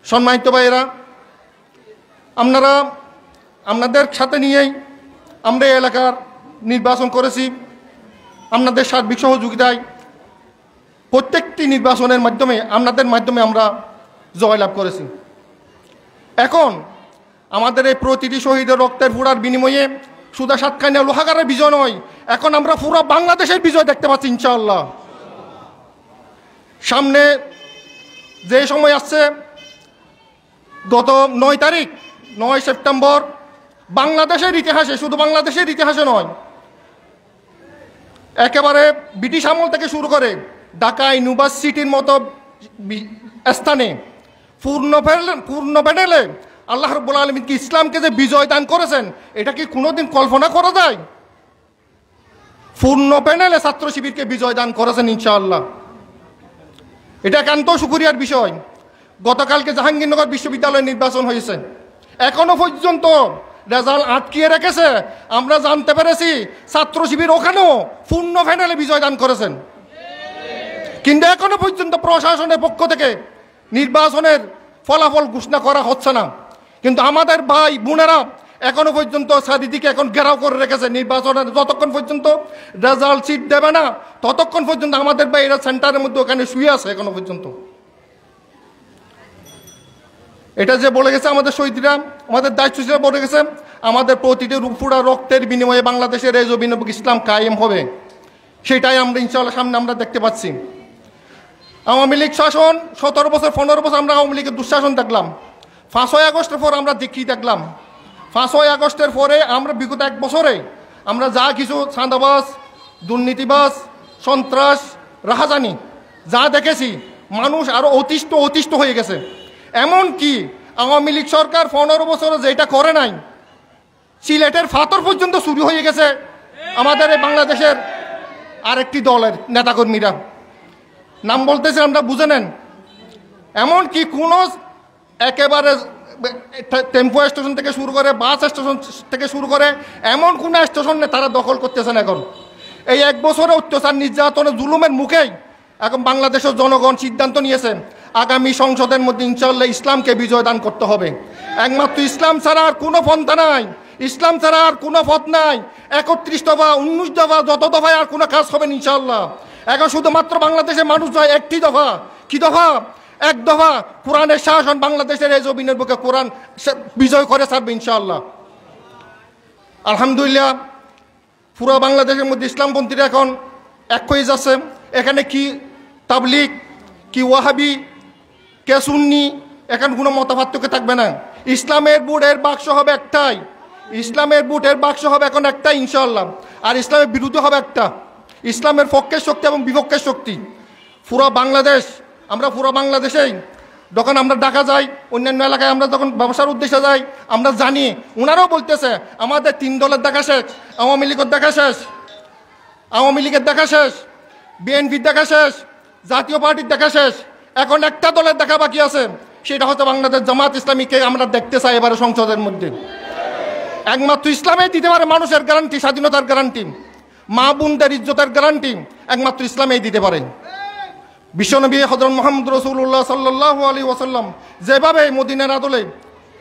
সম্মানিত ভাইয়েরা, আপনারা আপনাদের সাথে নিয়েই আমরা এই এলাকার নির্বাচন করেছি। আপনাদের সার্বিক সহযোগিতায় প্রত্যেকটি নির্বাচনের মাধ্যমে আপনাদের মাধ্যমে আমরা জয়লাভ করেছি। এখন আমাদের এই প্রতিটি শহীদের রক্তের ফোঁড়ার বিনিময়ে শুধু সাতকানিয়া লোহাগাড়ার বিজয় নয়, এখন আমরা পুরো বাংলাদেশের বিজয় দেখতে পাচ্ছি ইনশাআল্লাহ। সামনে যে সময় আসছে গত 9 তারিখ 9 সেপ্টেম্বর বাংলাদেশের ইতিহাসে, শুধু বাংলাদেশের ইতিহাসে নয়, একেবারে ব্রিটিশ আমল থেকে শুরু করে ঢাকা ইউনিভার্সিটির মতো স্থানে পূর্ণ প্যানেলে আল্লাহ রাব্বুল আলামিন কি ইসলামকে যে বিজয় দান করেছেন এটা কি কোনোদিন কল্পনা করা যায়? পূর্ণ প্যানেলে ছাত্র শিবিরকে বিজয় দান করেছেন ইনশাআল্লাহ। এটা একান্ত শুকরিয়ার বিষয়। গতকালকে জাহাঙ্গীরনগর বিশ্ববিদ্যালয়ের নির্বাচন হয়েছে, এখনো পর্যন্ত রেজাল্ট আটকিয়ে রেখেছে। আমরা জানতে পেরেছি ছাত্র শিবির ওখানেও পূর্ণ প্যানেলে বিজয় দান করেছেন, কিন্তু এখনো পর্যন্ত প্রশাসনের পক্ষ থেকে নির্বাচনের ফলাফল ঘোষণা করা হচ্ছে না। কিন্তু আমাদের ভাই বোনেরা এখনো পর্যন্ত সাদিদিকে এখন ঘেরাও করে রেখেছে নির্বাচনের যতক্ষণ পর্যন্ত রেজাল্ট সিট দেবে না ততক্ষণ পর্যন্ত আমাদের বাইরে সেন্টারের মধ্যে ওখানে শুয়ে আছে এখনো পর্যন্ত। এটা যে বলে গেছে আমাদের শহীদরা, আমাদের দায়িত্বশীলরা বলে গেছে, আমাদের প্রতিটি রূপপুরা রক্তের বিনিময়ে বাংলাদেশের এই জমিন ইসলাম কায়েম হবে, সেটাই আমরা ইনশাআল্লাহ সামনে আমরা দেখতে পাচ্ছি। আওয়ামী লীগ শাসন 17 বছর 15 বছর আমরা আওয়ামী লীগের দুঃশাসন দেখলাম। 5ই আগস্টের পর আমরা দেখি দেখলাম 5ই আগস্টের পরে আমরা বিগত 1 বছরে আমরা যা কিছু চাঁদাবাজ, দুর্নীতিবাজ, সন্ত্রাস, রাহাজানি যা দেখেছি, মানুষ আরও অতিষ্ঠ হয়ে গেছে। এমন কি আওয়ামী লীগ সরকার 15 বছরে যেটা করে নাই, সিলেটের ফাতর পর্যন্ত চুরি হয়ে গেছে আমাদের এই বাংলাদেশের আরেকটি দলের নেতাকর্মীরা, নাম বলতেছে আমরা বুঝে নেন। এমন কি কোনো একেবারে টেম্পো স্টেশন থেকে শুরু করে বাস স্টেশন থেকে শুরু করে এমন কোনো স্টেশনে তারা দখল করতেছেন। এখন এই 1 বছরে অত্যাচার নির্যাতনের জুলুমের মুখেই এখন বাংলাদেশের জনগণ সিদ্ধান্ত নিয়েছে আগামী সংসদের মধ্যে ইনশাআল্লাহ ইসলামকে বিজয় দান করতে হবে। একমাত্র ইসলাম ছাড়া আর কোনো পন্থা নাই, ইসলাম ছাড়া আর কোনো পথ নাই। 31 দফা 19 দফা যত দফায় আর কোনো কাজ হবে ইনশাআল্লাহ। এখন শুধুমাত্র বাংলাদেশের মানুষ নয়, একটি দফা, কি দফা? 1 দফা, কোরআনের শাসন বাংলাদেশের এই জমিনের বুকে কোরআন বিজয় করে ছাড়বে ইনশাআল্লাহ। আলহামদুলিল্লাহ পুরো বাংলাদেশের মধ্যে ইসলামপন্থীরা এখন এক হয়ে যাচ্ছে। এখানে কি তাবলিগ, কি ওয়াহাবি, কে সুন্নি, এখানে কোনো মতপার্থক্য থাকবে না। ইসলামের বুটের বাক্স হবে একটাই, ইসলামের বুটের বাক্স হবে এখন একটাই ইনশাআল্লাহ। আর ইসলামের বিরুদ্ধে হবে একটা, ইসলামের পক্ষের শক্তি এবং বিপক্ষের শক্তি। পুরো বাংলাদেশ, আমরা পুরো বাংলাদেশেই যখন আমরা ঢাকা যাই, অন্যান্য এলাকায় আমরা যখন ব্যবসার উদ্দেশ্যে যাই, আমরা জানি ওনারাও বলতেছে আমাদের 3 দলের দেখা শেষ, আওয়ামী লীগের দেখা শেষ, আওয়ামী লীগের দেখা শেষ, বিএনপির দেখা শেষ, জাতীয় পার্টির দেখা শেষ, এখন একটা দলের দেখা বাকি আছে, সেটা হচ্ছে বাংলাদেশ জামাত ইসলামীকে আমরা দেখতে চাই এবারে সংসদের মধ্যে। একমাত্র ইসলামে দিতে পারে মানুষের গ্যারান্টি, স্বাধীনতার গ্যারান্টি, মা বোনদের ইজ্জতের গ্যারান্টি একমাত্র ইসলামেই দিতে পারে। বিশ্বনবী হযরত মুহাম্মদ রাসূলুল্লাহ সাল্লাল্লাহু আলাইহি ওয়াসাল্লাম যেভাবে মদিনার আদলে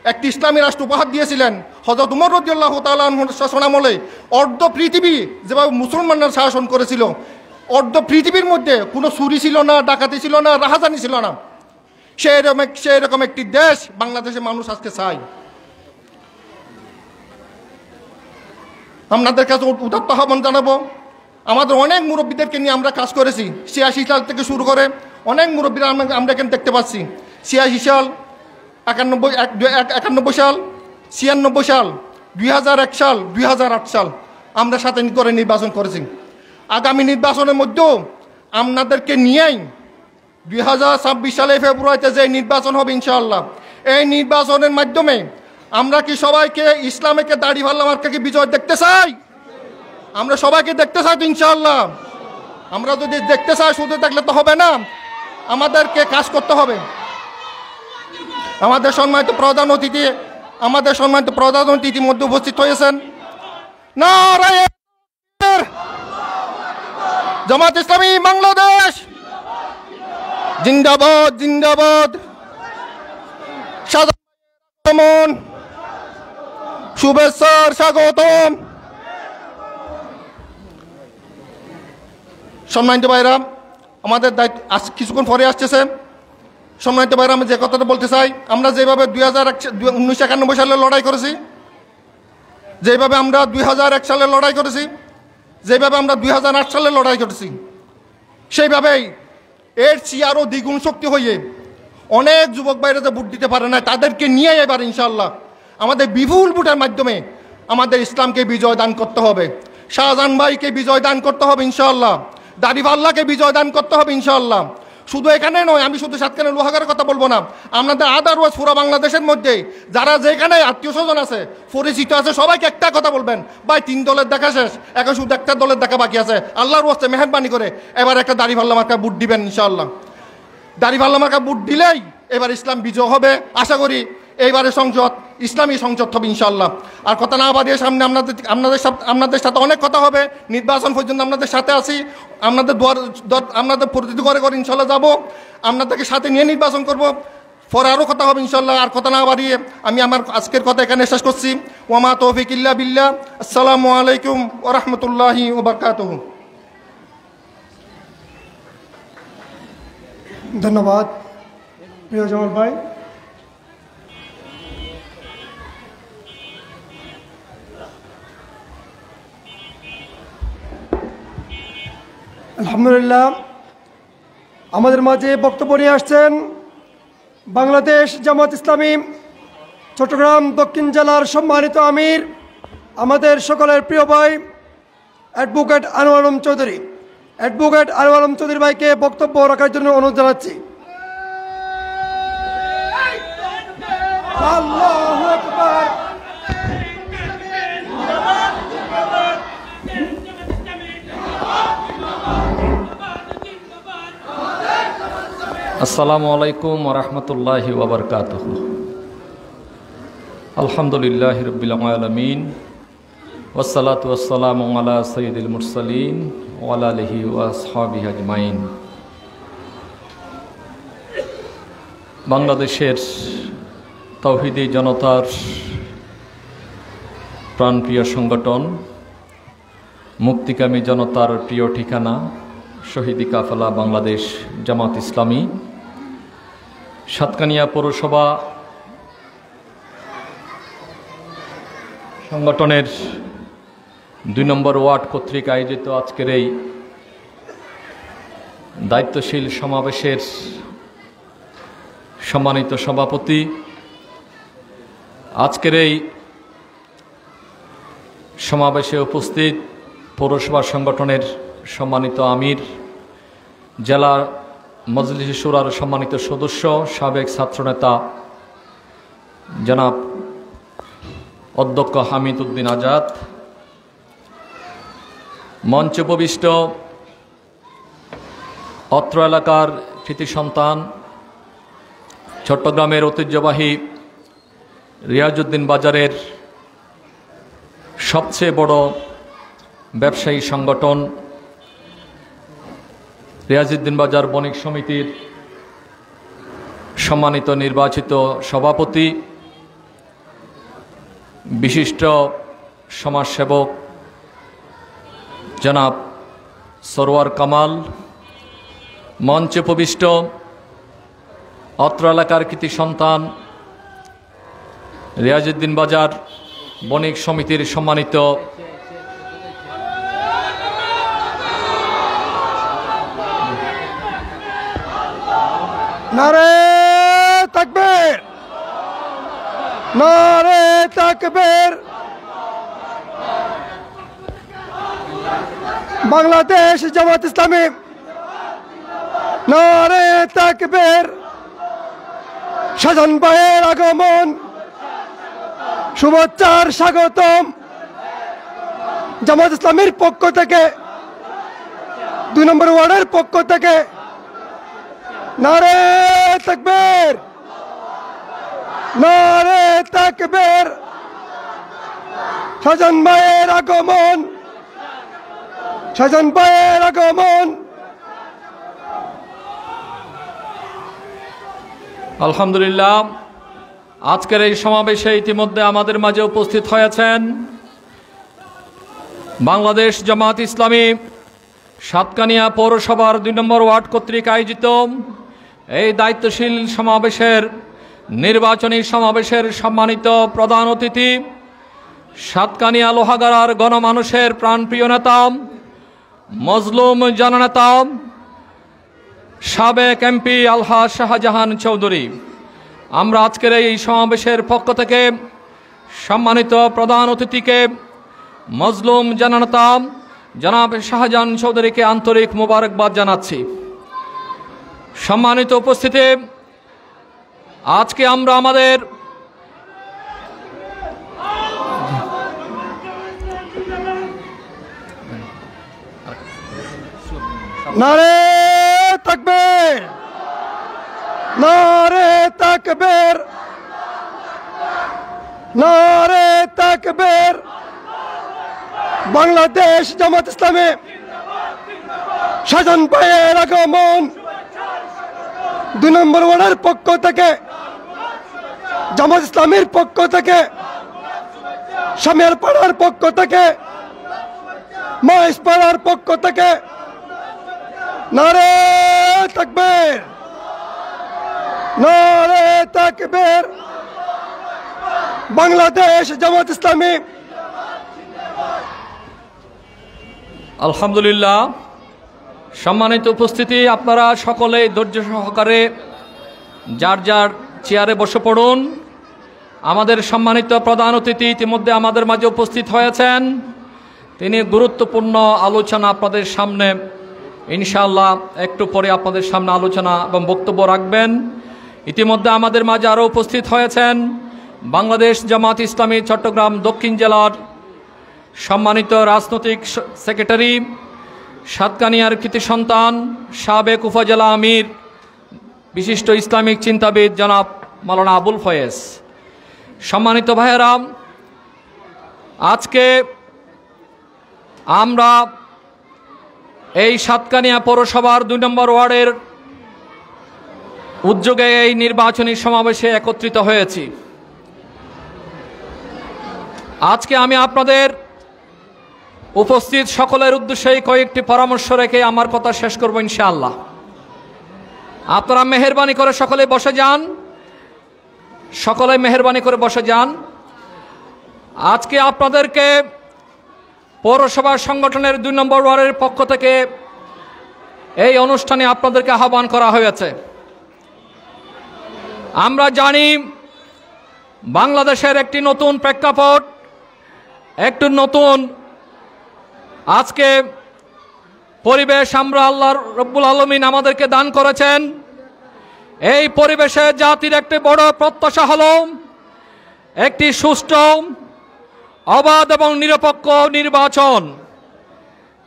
একটি ইসলামী রাষ্ট্র উপহার দিয়েছিলেন, হযরত উমর রাদিয়াল্লাহু তাআলা আনহুর শাসনামলে অর্ধ পৃথিবী যেভাবে মুসলমানরা শাসন করেছিল, অর্ধ পৃথিবীর মধ্যে কোনো চুরি ছিল না, ডাকাতি ছিল না, রাহাজানি ছিল না, সেই রকম একটি দেশ বাংলাদেশের মানুষ আজকে চায়। আপনাদের কাছে উদাত্ত আহ্বান জানাবো, আমাদের অনেক মুরব্বীদেরকে নিয়ে আমরা কাজ করেছি। 86 সাল থেকে শুরু করে অনেক মুরব্বীরা আমরা এখানে দেখতে পাচ্ছি। 86 সাল, 91 সাল, 96 সাল, 2001 সাল, 2008 সাল আমরা সাথে করে নির্বাচন করেছি। আগামী নির্বাচনের মধ্যেও আপনাদেরকে নিয়েই 2026 সালে ফেব্রুয়ারিতে যে নির্বাচন হবে ইনশাআল্লাহ, এই নির্বাচনের মাধ্যমে আমরা কি সবাইকে ইসলামকে দাড়িপাল্লা মার্কাকে বিজয় দেখতে চাই? আমরা সবাইকে দেখতে চাই তো ইনশাআল্লাহ। আমরা যদি দেখতে চাই শুধু দেখলে তো হবে না, আমাদেরকে কাজ করতে হবে। আমাদের সম্মানিত প্রধান অতিথি মধ্যে উপস্থিত হয়েছেন। নারায়ে জামাত ইসলামী বাংলাদেশ জিন্দাবাদ, জিন্দাবাদ। সাধারণ শুভেচ্ছার স্বাগতম। সম্মানিত ভাইরা, আমাদের দায়িত্ব আজ কিছুক্ষণ পরে আসতেছে। সম্মানিত ভাইরা, আমি যে কথাটা বলতে চাই, আমরা যেভাবে 1991 সালে লড়াই করেছি, যেভাবে আমরা 2001 সালে লড়াই করেছি, যেভাবে আমরা 2008 সালে লড়াই করেছি, সেইভাবেই এর চেয়ে আরও দ্বিগুণ শক্তি হয়ে অনেক যুবক ভাইরা যে ভোট দিতে পারে না, তাদেরকে নিয়ে এবার ইনশাআল্লাহ আমাদের বিপুল ভোটের মাধ্যমে আমাদের ইসলামকে বিজয় দান করতে হবে। শাহজাহান ভাইকে বিজয় দান করতে হবে ইনশাআল্লাহ, দাড়িপাল্লাকে বিজয় দান করতে হবে ইনশাআল্লাহ। শুধু এখানে নয়, আমি শুধু সাতকানের লোহাগারের কথা বলবো না, আপনাদের আদারওয়াইজ পুরো বাংলাদেশের মধ্যে যারা যেখানে আত্মীয় স্বজন আছে, পরিচিত আছে, সবাইকে একটা কথা বলবেন, ভাই 3 দলের দেখা শেষ, এখন শুধু একটা দলের দেখা বাকি আছে। আল্লাহর ওয়াস্তে মেহেরবানি করে এবার একটা দাড়িপাল্লা মার্কা ভোট দিবেন ইনশাআল্লাহ। দাড়িপাল্লা মার্কা ভোট দিলেই এবার ইসলাম বিজয় হবে। আশা করি এইবারে সংসদ ইসলামী সংসদ হবে ইনশাআল্লাহ। আর কথা না বাড়িয়ে সামনে আপনাদের সাথে অনেক কথা হবে। নির্বাচন পর্যন্ত আপনাদের সাথে আছি, আপনাদের প্রতিনিধি করে ইনশাআল্লাহ যাব, আপনাদেরকে সাথে নিয়ে নির্বাচন করব। পরে আরও কথা হবে ইনশাআল্লাহ। আর কথা না বাড়িয়ে আমি আমার আজকের কথা এখানে শেষ করছি। ওয়ামা তৌফিক ইল্লা বিল্লাহ। আসসালামু আলাইকুম ওয়া রাহমাতুল্লাহি ওয়া বারাকাতুহু। ধন্যবাদ প্রিয় জামাল ভাই। আলহামদুলিল্লাহ, আমাদের মাঝে বক্তব্য নিয়ে আসছেন বাংলাদেশ জামাত ইসলামী চট্টগ্রাম দক্ষিণ জেলার সম্মানিত আমির, আমাদের সকলের প্রিয় ভাই অ্যাডভোকেট আনোয়ার আলম চৌধুরী। অ্যাডভোকেট আনোয়ার আলম চৌধুরী ভাইকে বক্তব্য রাখার জন্য অনুরোধ জানাচ্ছি। আল্লাহু আকবার। আসসালামু আলাইকুম ওয়া রাহমাতুল্লাহি ওয়া বারাকাতুহু। আলহামদুলিল্লাহি রাব্বিল আলামিন ওয়াসসালাতু ওয়াসসালামু আলা সাইয়্যিদিল মুরসালিন ওয়া আলা আলিহি ওয়া আসহাবিহি আজমাইন। বাংলাদেশের তাওহীদি জনতার প্রাণপ্রিয় সংগঠন, মুক্তিকামী জনতার প্রিয় ঠিকানা শহীদি কাফেলা বাংলাদেশ জামাত ইসলামী সাতকানিয়া পৌরসভা সংগঠনের ২ নম্বর ওয়ার্ড কর্তৃক আয়োজিত আজকের এই দায়িত্বশীল সমাবেশের সম্মানিত সভাপতি, আজকের এই সমাবেশে উপস্থিত পৌরসভা সংগঠনের সম্মানিত আমির, জেলা মজলিস শুরার সম্মানিত সদস্য, সাবেক ছাত্রনেতা জনাব অধ্যক্ষ হামিদ উদ্দিন আজাদ, মঞ্চে উপবিষ্ট অত্র এলাকার কৃতি সন্তান, চট্টগ্রামের ঐতিহ্যবাহী রিয়াজউদ্দিন বাজারের সবচেয়ে বড় ব্যবসায়ী সংগঠন রিয়াজউদ্দিন বাজার বণিক সমিতির সম্মানিত নির্বাচিত সভাপতি, বিশিষ্ট সমাজসেবক জনাব সরওয়ার কামাল, মঞ্চে উপবিষ্ট অত্র এলাকার কৃতি সন্তান রিয়াজউদ্দিন বাজার বণিক সমিতির সম্মানিত নারে তাকবীর, নারে তাকবীর। বাংলাদেশ জামাত ইসলামী, নারে তাকবীর। শাহজাহান ভাইয়ের আগমন, শুভেচ্ছার স্বাগতম। জামাত ইসলামীর পক্ষ থেকে, ২ নম্বর ওয়ার্ডের পক্ষ থেকে নারে তাকবীর, নারে তাকবীর। শাহজাহান ভাইয়ের আগমন, শাহজাহান ভাইয়ের আগমন। আলহামদুলিল্লাহ, আজকের এই সমাবেশে ইতিমধ্যে আমাদের মাঝে উপস্থিত হয়েছেন বাংলাদেশ জামাত ইসলামী সাতকানিয়া পৌরসভার ২ নম্বর ওয়ার্ড কর্তৃক আয়োজিত এই দায়িত্বশীল সমাবেশের নির্বাচনী সমাবেশের সম্মানিত প্রধান অতিথি, সাতকানিয়া লোহাগাড়ার গণমানুষের প্রাণপ্রিয় নেতা, মজলুম জননেতা, সাবেক এমপি আলহাজ শাহজাহান চৌধুরী। আমরা আজকের এই সমাবেশের পক্ষ থেকে সম্মানিত প্রধান অতিথিকে, মজলুম জননেতা জনাব শাহজাহান চৌধুরীকে আন্তরিক মোবারকবাদ জানাচ্ছি। সম্মানিত উপস্থিতি, আজকে আমরা আমাদের নারে তাকবীর, নারে তাকবীর, নারে তাকবীর। বাংলাদেশ জামাত ইসলামী শাহজাহান ভাইয়ের আগমন, ২ নম্বর ওয়ার্ডের পক্ষ থেকে, জামাত ইসলামীর পক্ষ থেকে শামিয়ার পাড়ার পক্ষ থেকে, মহেশ পাড়ার পক্ষ থেকে নারে তাকবীর, নারে তাকবীর। বাংলাদেশ জামাত ইসলামী। আলহামদুলিল্লাহ। সম্মানিত উপস্থিতি, আপনারা সকলে ধৈর্য সহকারে যার যার চেয়ারে বসে পড়ুন। আমাদের সম্মানিত প্রধান অতিথি ইতিমধ্যে আমাদের মাঝে উপস্থিত হয়েছেন। তিনি গুরুত্বপূর্ণ আলোচনা আপনাদের সামনে ইনশাআল্লাহ একটু পরে আপনাদের সামনে আলোচনা এবং বক্তব্য রাখবেন। ইতিমধ্যে আমাদের মাঝে আরও উপস্থিত হয়েছেন বাংলাদেশ জামাত ইসলামী চট্টগ্রাম দক্ষিণ জেলার সম্মানিত রাজনৈতিক সেক্রেটারি, সাতকানিয়ার কৃতি সন্তান, সাবেক উপজেলা আমির, বিশিষ্ট ইসলামিক চিন্তাবিদ জনাব মাওলানা আবুল ফয়েজ। সম্মানিত ভাইয়েরা, আজকে আমরা এই সাতকানিয়া পৌরসভার ২ নম্বর ওয়ার্ডের উদ্যোগে এই নির্বাচনী সমাবেশে একত্রিত হয়েছি। আজকে আমি আপনাদের উপস্থিত সকলের উদ্দেশ্যে কয়েকটি পরামর্শ রেখে আমার কথা শেষ করব ইনশাআল্লাহ। আপনারা মেহেরবানি করে সকলে বসে যান, সকলে মেহেরবানি করে বসে যান। আজকে আপনাদেরকে পৌরসভা সংগঠনের ২ নম্বর ওয়ার্ডের পক্ষ থেকে এই অনুষ্ঠানে আপনাদেরকে আহ্বান করা হয়েছে। আমরা জানি বাংলাদেশের একটি নতুন প্রেক্ষাপট, একটু নতুন আজকে পরিবেশ আমরা আল্লাহ রব্বুল আলামিন আমাদেরকে দান করেছেন। এই পরিবেশে জাতির একটি বড় প্রত্যাশা হল একটি সুষ্ঠু, অবাধ এবং নিরপেক্ষ নির্বাচন।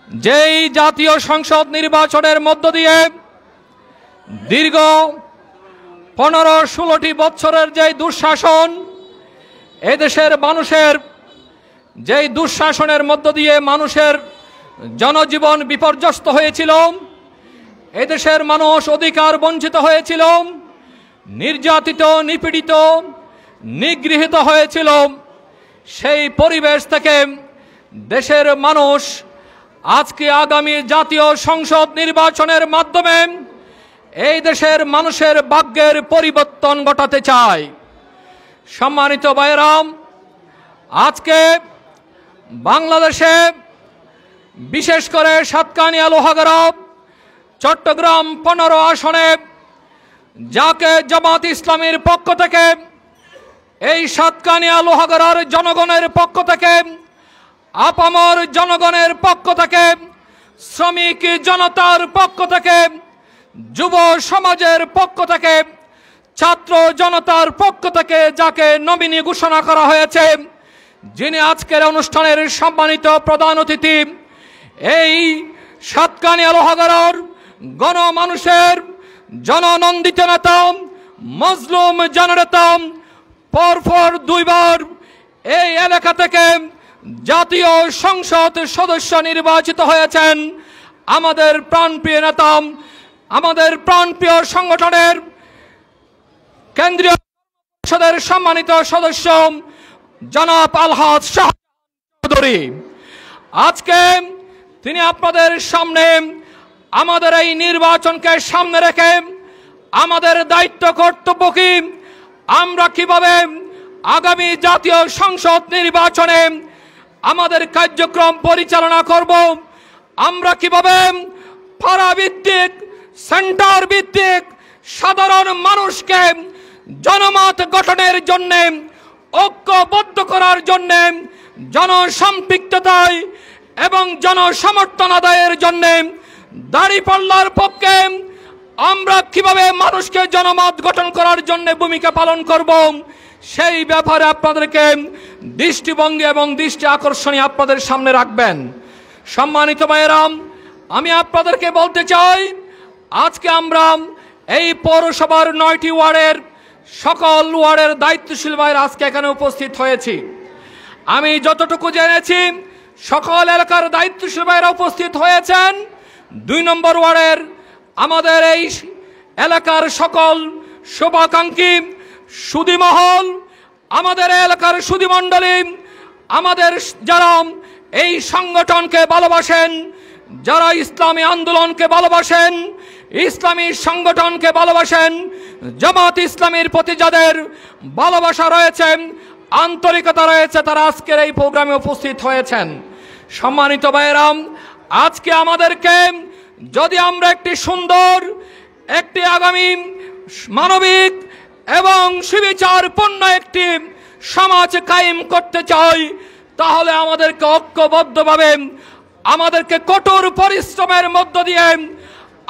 যেই জাতীয় সংসদ নির্বাচনের মধ্য দিয়ে দীর্ঘ ১৫-১৬টি বছরের যেই দুঃশাসন, এদেশের মানুষের যেই দুঃশাসনের মধ্য দিয়ে মানুষের জনজীবন বিপর্যস্ত হয়েছিল, এদেশের মানুষ অধিকার বঞ্চিত হয়েছিল, নির্যাতিত, নিপীড়িত, নিগৃহীত হয়েছিল, সেই পরিবেশ থেকে দেশের মানুষ আজকে আগামী জাতীয় সংসদ নির্বাচনের মাধ্যমে এই দেশের মানুষের ভাগ্যের পরিবর্তন ঘটাতে চায়। সম্মানিত ভাইয়েরা, আজকে বাংলাদেশে বিশেষ করে সাতকানিয়া, লোহাগাড়া, চট্টগ্রাম 15 আসনে যাকে জামাত ইসলামীর পক্ষ থেকে, এই সাতকানিয়া লোহাগাড়ার জনগণের পক্ষ থেকে, আপামর জনগণের পক্ষ থেকে, শ্রমিক জনতার পক্ষ থেকে, যুব সমাজের পক্ষ থেকে, ছাত্র জনতার পক্ষ থেকে যাকে নমিনি ঘোষণা করা হয়েছে, যিনি আজকের অনুষ্ঠানের সম্মানিত প্রধান অতিথি, এই সাতকানিয়া লোহাগাড়ার গণমানুষের জননন্দিত নেতা, মজলুম জননেতা, পরপর 2 বার এই এলাকা থেকে জাতীয় সংসদ সদস্য নির্বাচিত হয়েছেন আমাদের প্রাণপ্রিয় নেতা, আমাদের প্রাণপ্রিয় সংগঠনের কেন্দ্রীয় পরিষদের সম্মানিত সদস্য জনাব আলহাজ শাহজাহান চৌধুরী। আজকে তিনি আপনাদের সামনে আমাদের এই নির্বাচনকে সামনে রেখে আমাদের দায়িত্ব কর্তব্য কি, আমরা কিভাবে আগামী জাতীয় সংসদ নির্বাচনে আমাদের কার্যক্রম পরিচালনা করব, আমরা কিভাবে পাড়া ভিত্তিক, সেন্টার ভিত্তিক সাধারণ মানুষকে জনমত গঠনের জন্য, ঐক্যবদ্ধ করার জন্য, জনসম্পৃক্ততায় এবং জনসমর্থন আদায়ের জন্য দাঁড়িপাল্লার পক্ষে আমরা কিভাবে মানুষকে জনমত গঠন করার জন্য ভূমিকা পালন করব, সেই ব্যাপারে আপনাদেরকে দৃষ্টিভঙ্গি এবং দৃষ্টি আকর্ষণীয় আপনাদের সামনে রাখবেন। সম্মানিত ভাইয়েরা, আমি আপনাদেরকে বলতে চাই, আজকে আমরা এই পৌরসভার 9টি ওয়ার্ডের সকল ওয়ার্ডের দায়িত্বশীল ভাইয়েরা আজকে এখানে উপস্থিত হয়েছি। আমি যতটুকু জেনেছি সকল এলাকার দায়িত্বশীল ভাইয়েরা উপস্থিত হয়েছেন। 2 নম্বর ওয়ার্ডের আমাদের এই এলাকার সকল শুভাকাঙ্ক্ষী সুধীমহল, আমাদের এলাকার সুধীমণ্ডলী, আমাদের যারা এই সংগঠনকে ভালোবাসেন, যারা ইসলামী আন্দোলনকে ভালোবাসেন, ইসলামী সংগঠনকে ভালোবাসেন, জামাত ইসলামীর প্রতি যাদের ভালোবাসা রয়েছে, আন্তরিকতা রয়েছে, তারা আজকের এই প্রোগ্রামে উপস্থিত হয়েছেন। সম্মানিত ভাইয়েরাম, আজকে আমাদেরকে যদি আমরা একটি সুন্দর, একটি আগামী মানবিক এবং সুবিচারপূর্ণ একটি সমাজ কায়েম করতে চাই, তাহলে আমাদেরকে ঐক্যবদ্ধভাবে, আমাদেরকে কঠোর পরিশ্রমের মধ্য দিয়ে,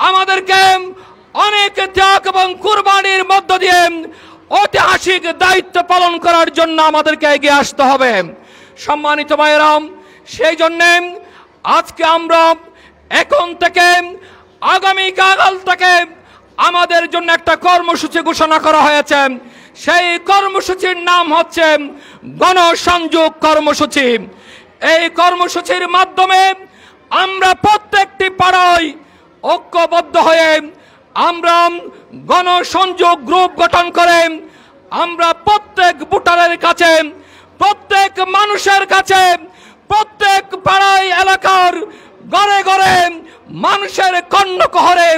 আমাদেরকে অনেক ত্যাগ এবং কুরবানির মধ্য দিয়ে ঐতিহাসিক দায়িত্ব পালন করার জন্য আমাদেরকে এগিয়ে আসতে হবে। সম্মানিত ভাইয়েরাম, সেই জন্যে আজকে আমরা এখন থেকে আগামীকাল থেকে আমাদের জন্য একটা কর্মসূচি ঘোষণা করা হয়েছে। সেই কর্মসূচির নাম হচ্ছে গণসংযোগ কর্মসূচি। এই কর্মসূচির মাধ্যমে আমরা প্রত্যেকটি পাড়ায় ঐক্যবদ্ধ হয়ে আমরা গণসংযোগ গ্রুপ গঠন করে আমরা প্রত্যেক ভোটারের কাছে, প্রত্যেক মানুষের কাছে, প্রত্যেক পাড়ায় এলাকার ঘরে ঘরে মানুষের কর্ণকহরে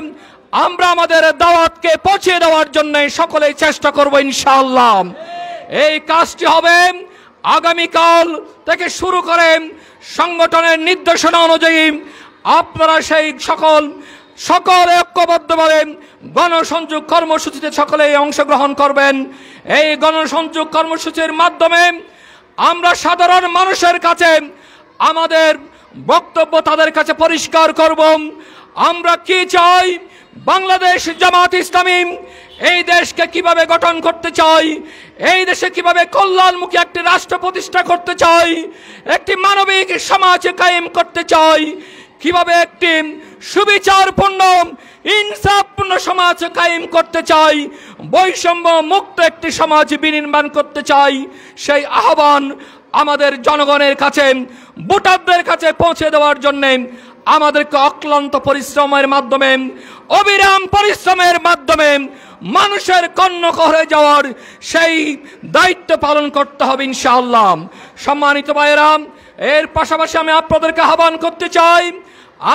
আমরা আমাদের দাওয়াতকে পৌঁছে দেওয়ার জন্য সকলেই চেষ্টা করব ইনশাআল্লাহ। এই কাজটি হবে আগামীকাল থেকে শুরু করে সংগঠনের নির্দেশনা অনুযায়ী আপনারা সেই সকলে ঐক্যবদ্ধভাবে গণসংযোগ কর্মসূচিতে সকলে অংশগ্রহণ করবেন। এই গণসংযোগ কর্মসূচির মাধ্যমে আমরা সাধারণ মানুষের কাছে আমাদের বক্তব্য তাদের কাছে পরিষ্কার করব। আমরা কি চাই, বাংলাদেশ জামাত ইসলামী এই দেশকে কিভাবে গঠন করতে চাই, এই দেশে কিভাবে কল্যাণমুখী একটি রাষ্ট্র প্রতিষ্ঠা করতে চাই, একটি মানবিক সমাজ কায়েম করতে চাই, কিভাবে একটি সুবিচারপূর্ণ ইনসাফপূর্ণ সমাজ কায়েম করতে চাই, বৈষম্য মুক্ত একটি সমাজ বিনির্মাণ করতে চাই, সেই আহ্বান আমাদের জনগণের কাছে, ভোটারদের কাছে পৌঁছে দেওয়ার জন্য আমাদেরকে অক্লান্ত পরিশ্রমের মাধ্যমে, অবিরাম পরিশ্রমের মাধ্যমে মানুষের কর্ণকহরে যাওয়ার সেই দায়িত্ব পালন করতে হবে ইনশাআল্লাহ। সম্মানিত ভাইয়েরা, এর পাশাপাশি আমি আপনাদেরকে আহ্বান করতে চাই,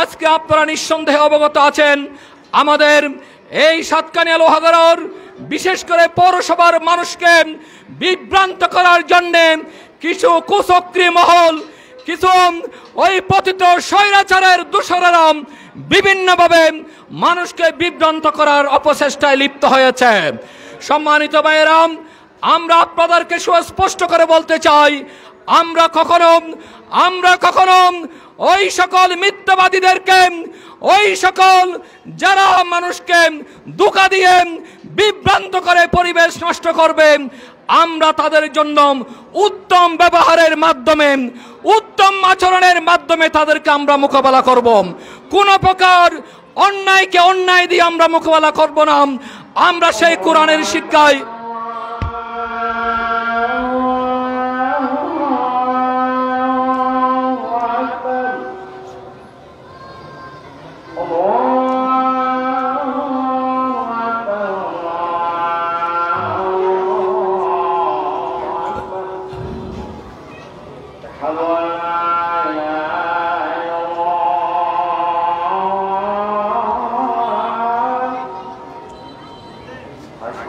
আজকে আপনারা নিঃসন্দেহে অবগত আছেন আমাদের এই সাতকানিয়া লোহাগড়ার বিশেষ করে পৌরসভার মানুষকে বিভ্রান্ত করার জন্য কিছু কুচক্রী মহল, কিছু ওই পতিত স্বৈরাচারের দোসরেরা বিভিন্নভাবে মানুষকে বিভ্রান্ত করার অপচেষ্টায় লিপ্ত হয়েছে। সম্মানিত ভাইয়েরা, আমরা আপনাদেরকে সুস্পষ্ট করে বলতে চাই, আমরা কখনো ওই সকল মিথ্যাবাদীদেরকে, ওই সকল যারা মানুষকে ধোঁকা দিয়ে বিভ্রান্ত করে পরিবেশ নষ্ট করবে, আমরা তাদের জন্য উত্তম ব্যবহারের মাধ্যমে, উত্তম আচরণের মাধ্যমে তাদেরকে আমরা মোকাবেলা করব। কোন প্রকার অন্যায়কে অন্যায় দিয়ে আমরা মোকাবেলা করব না। আমরা সেই কোরআনের শিক্ষায়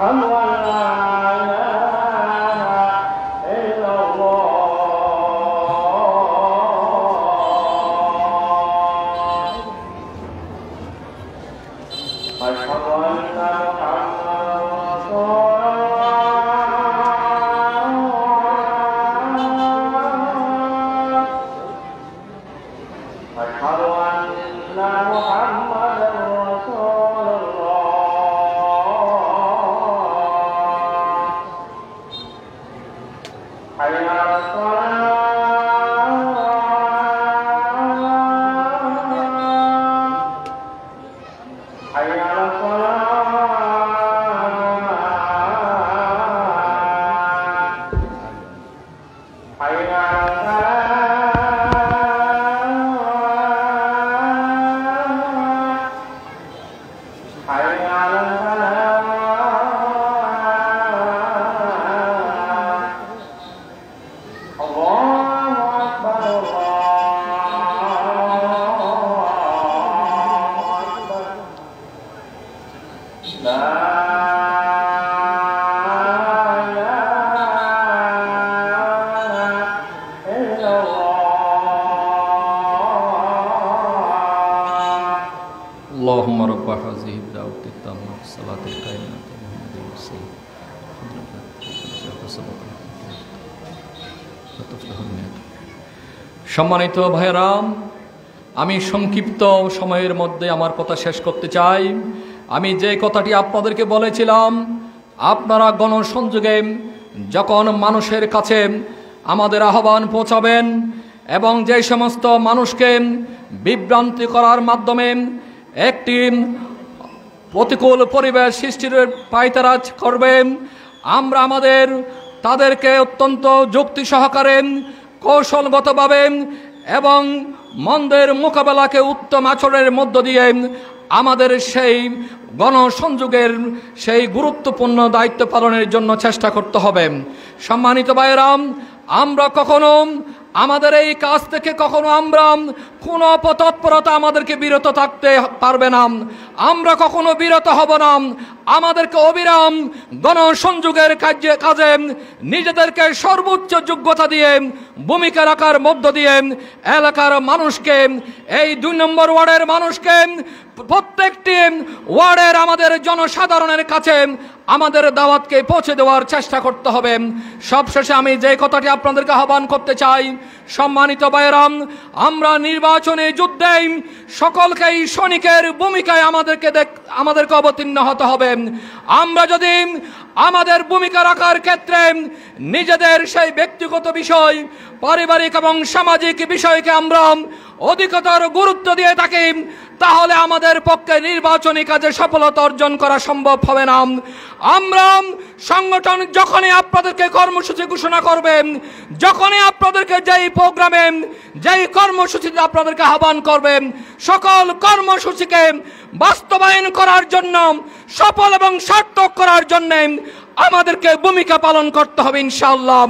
Allah اللهم رب هذه الدعوة التامة والصلاة القائمة محمد رسول সম্মানিত ভাইরাম, আমি সংক্ষিপ্ত সময়ের মধ্যে আমার কথা শেষ করতে চাই। আমি যে কথাটি আপনাদেরকে বলেছিলাম, আপনারা গণসংযোগে যখন মানুষের কাছে আমাদের আহ্বান পৌঁছাবেন এবং যে সমস্ত মানুষকে বিভ্রান্তি করার মাধ্যমে একটি প্রতিকূল পরিবেশ সৃষ্টির পায়তারা করবেন, আমরা তাদেরকে অত্যন্ত যুক্তি সহকারে কৌশলগতভাবে এবং মন্দের মোকাবেলাকে উত্তম আচরণের মধ্য দিয়ে আমাদের সেই গণসংযোগের সেই গুরুত্বপূর্ণ দায়িত্ব পালনের জন্য চেষ্টা করতে হবে। সম্মানিত ভাইরাম, আমরা কখনো আমাদের এই কাজ থেকে আমরা কোনো অপতৎপরতা আমাদেরকে বিরত থাকতে পারবে না। আমরা কখনো বিরত হব না। আমাদেরকে অবিরাম গণসংযোগের কাজে নিজেদেরকে সর্বোচ্চ যোগ্যতা দিয়ে ভূমিকা রাখার মধ্য দিয়ে এলাকার মানুষকে, এই 2 নম্বর ওয়ার্ডের মানুষকে, প্রত্যেকটি ওয়ার্ডের আমাদের জনসাধারণের কাছে আমাদের দাওয়াতকে পৌঁছে দেওয়ার চেষ্টা করতে হবে। সবশেষে আমি যে কথাটি আপনাদেরকে আহ্বান করতে চাই, সম্মানিত ভাইরাম, আমরা নির্বাচনী যুদ্ধে সকলকেই সৈনিকের ভূমিকায় আমাদেরকে অবতীর্ণ হতে হবে। আমরা যদি আমাদের ভূমিকা রাখার ক্ষেত্রে নিজেদের সেই ব্যক্তিগত বিষয়, পারিবারিক এবং সামাজিক বিষয়কে আমরা অধিকতর গুরুত্ব দিয়ে থাকি, তাহলে আমাদের পক্ষে নির্বাচনী কাজে সফলতা অর্জন করা সম্ভব হবে না। আমরা সংগঠন যখনই আপনাদেরকে কর্মসূচি ঘোষণা করবেন, যখনই আপনাদেরকে যেই প্রোগ্রামে, যেই কর্মসূচিতে আপনাদেরকে আহ্বান করবেন, সকল কর্মসূচিকে বাস্তবায়ন করার জন্য, সফল এবং সার্থক করার জন্য আমাদেরকে ভূমিকা পালন করতে হবে ইনশাআল্লাহ।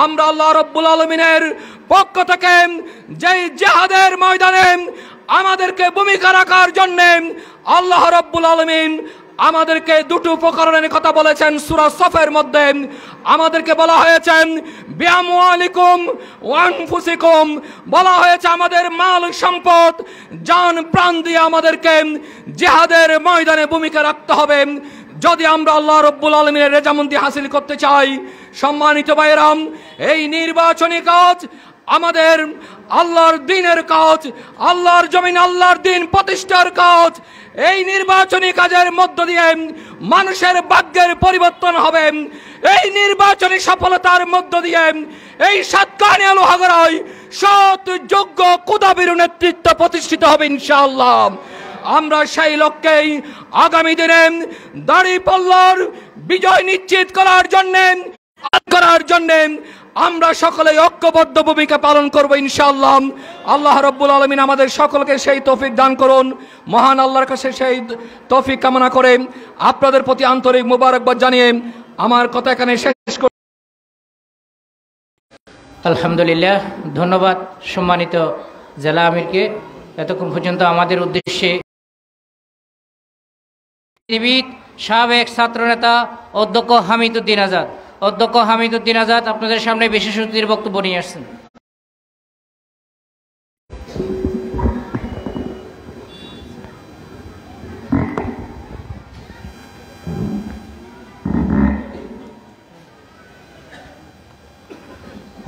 আমরা আল্লাহ রাব্বুল আলামিনের পক্ষ থেকে যেই জিহাদের ময়দানে আমাদেরকে ভূমিকা রাখার জন্য আল্লাহ রাব্বুল আলামিন আমাদেরকে 2টি উপকরণের কথা বলেছেন। সূরা সফের মধ্যে আমাদেরকে বলা হয়েছে বিআমওয়ালিকুম ওয়া আনফুসিকুম, বলা হয়েছে আমাদের মাল সম্পদ, জান প্রাণ দিয়ে আমাদেরকে জিহাদের ময়দানে ভূমিকা রাখতে হবে যদি আমরা আল্লাহ রাব্বুল আলামিনের রেজামন্দি হাসিল করতে চাই। সম্মানিত ভাইরাম, এই নির্বাচনী কাজ আমাদের আল্লাহর দ্বীনের কাজ, আল্লাহর জমিন আল্লাহর দ্বীন প্রতিষ্ঠার কাজ। এই নির্বাচনী কাজের মধ্য দিয়ে মানুষের ভাগ্যের পরিবর্তন হবে। এই নির্বাচনী সফলতার মধ্য দিয়ে এই সাতকানিয়া লোহাগড়ায় সৎ যোগ্য কুদাবির নেতৃত্ব প্রতিষ্ঠিত হবে ইনশাআল্লাহ। আমরা সেই লক্ষ্যেই আগামী দিনে দাঁড়িপাল্লার বিজয় নিশ্চিত করার জন্য আমরা সকলে ঐক্যবদ্ধ ভূমিকা পালন করব ইনশাআল্লাহ। আল্লাহ রাব্বুল আলামিন আমাদের সকলকে সেই তৌফিক দান করুন। মহান আল্লাহর কাছে সেই তৌফিক কামনা করে আপনাদের প্রতি আন্তরিক মোবারকবাদ জানিয়ে আমার কথা এখানে শেষ করি। আলহামদুলিল্লাহ, ধন্যবাদ সম্মানিত জেলা আমিরকে এতক্ষণ পর্যন্ত আমাদের উদ্দেশ্যে। সাবেক ছাত্রনেতা অধ্যক্ষ হামিদুদ্দিন আজাদ আপনাদের সামনে বিশেষ অতিথির বক্তব্য নিয়ে আসছেন।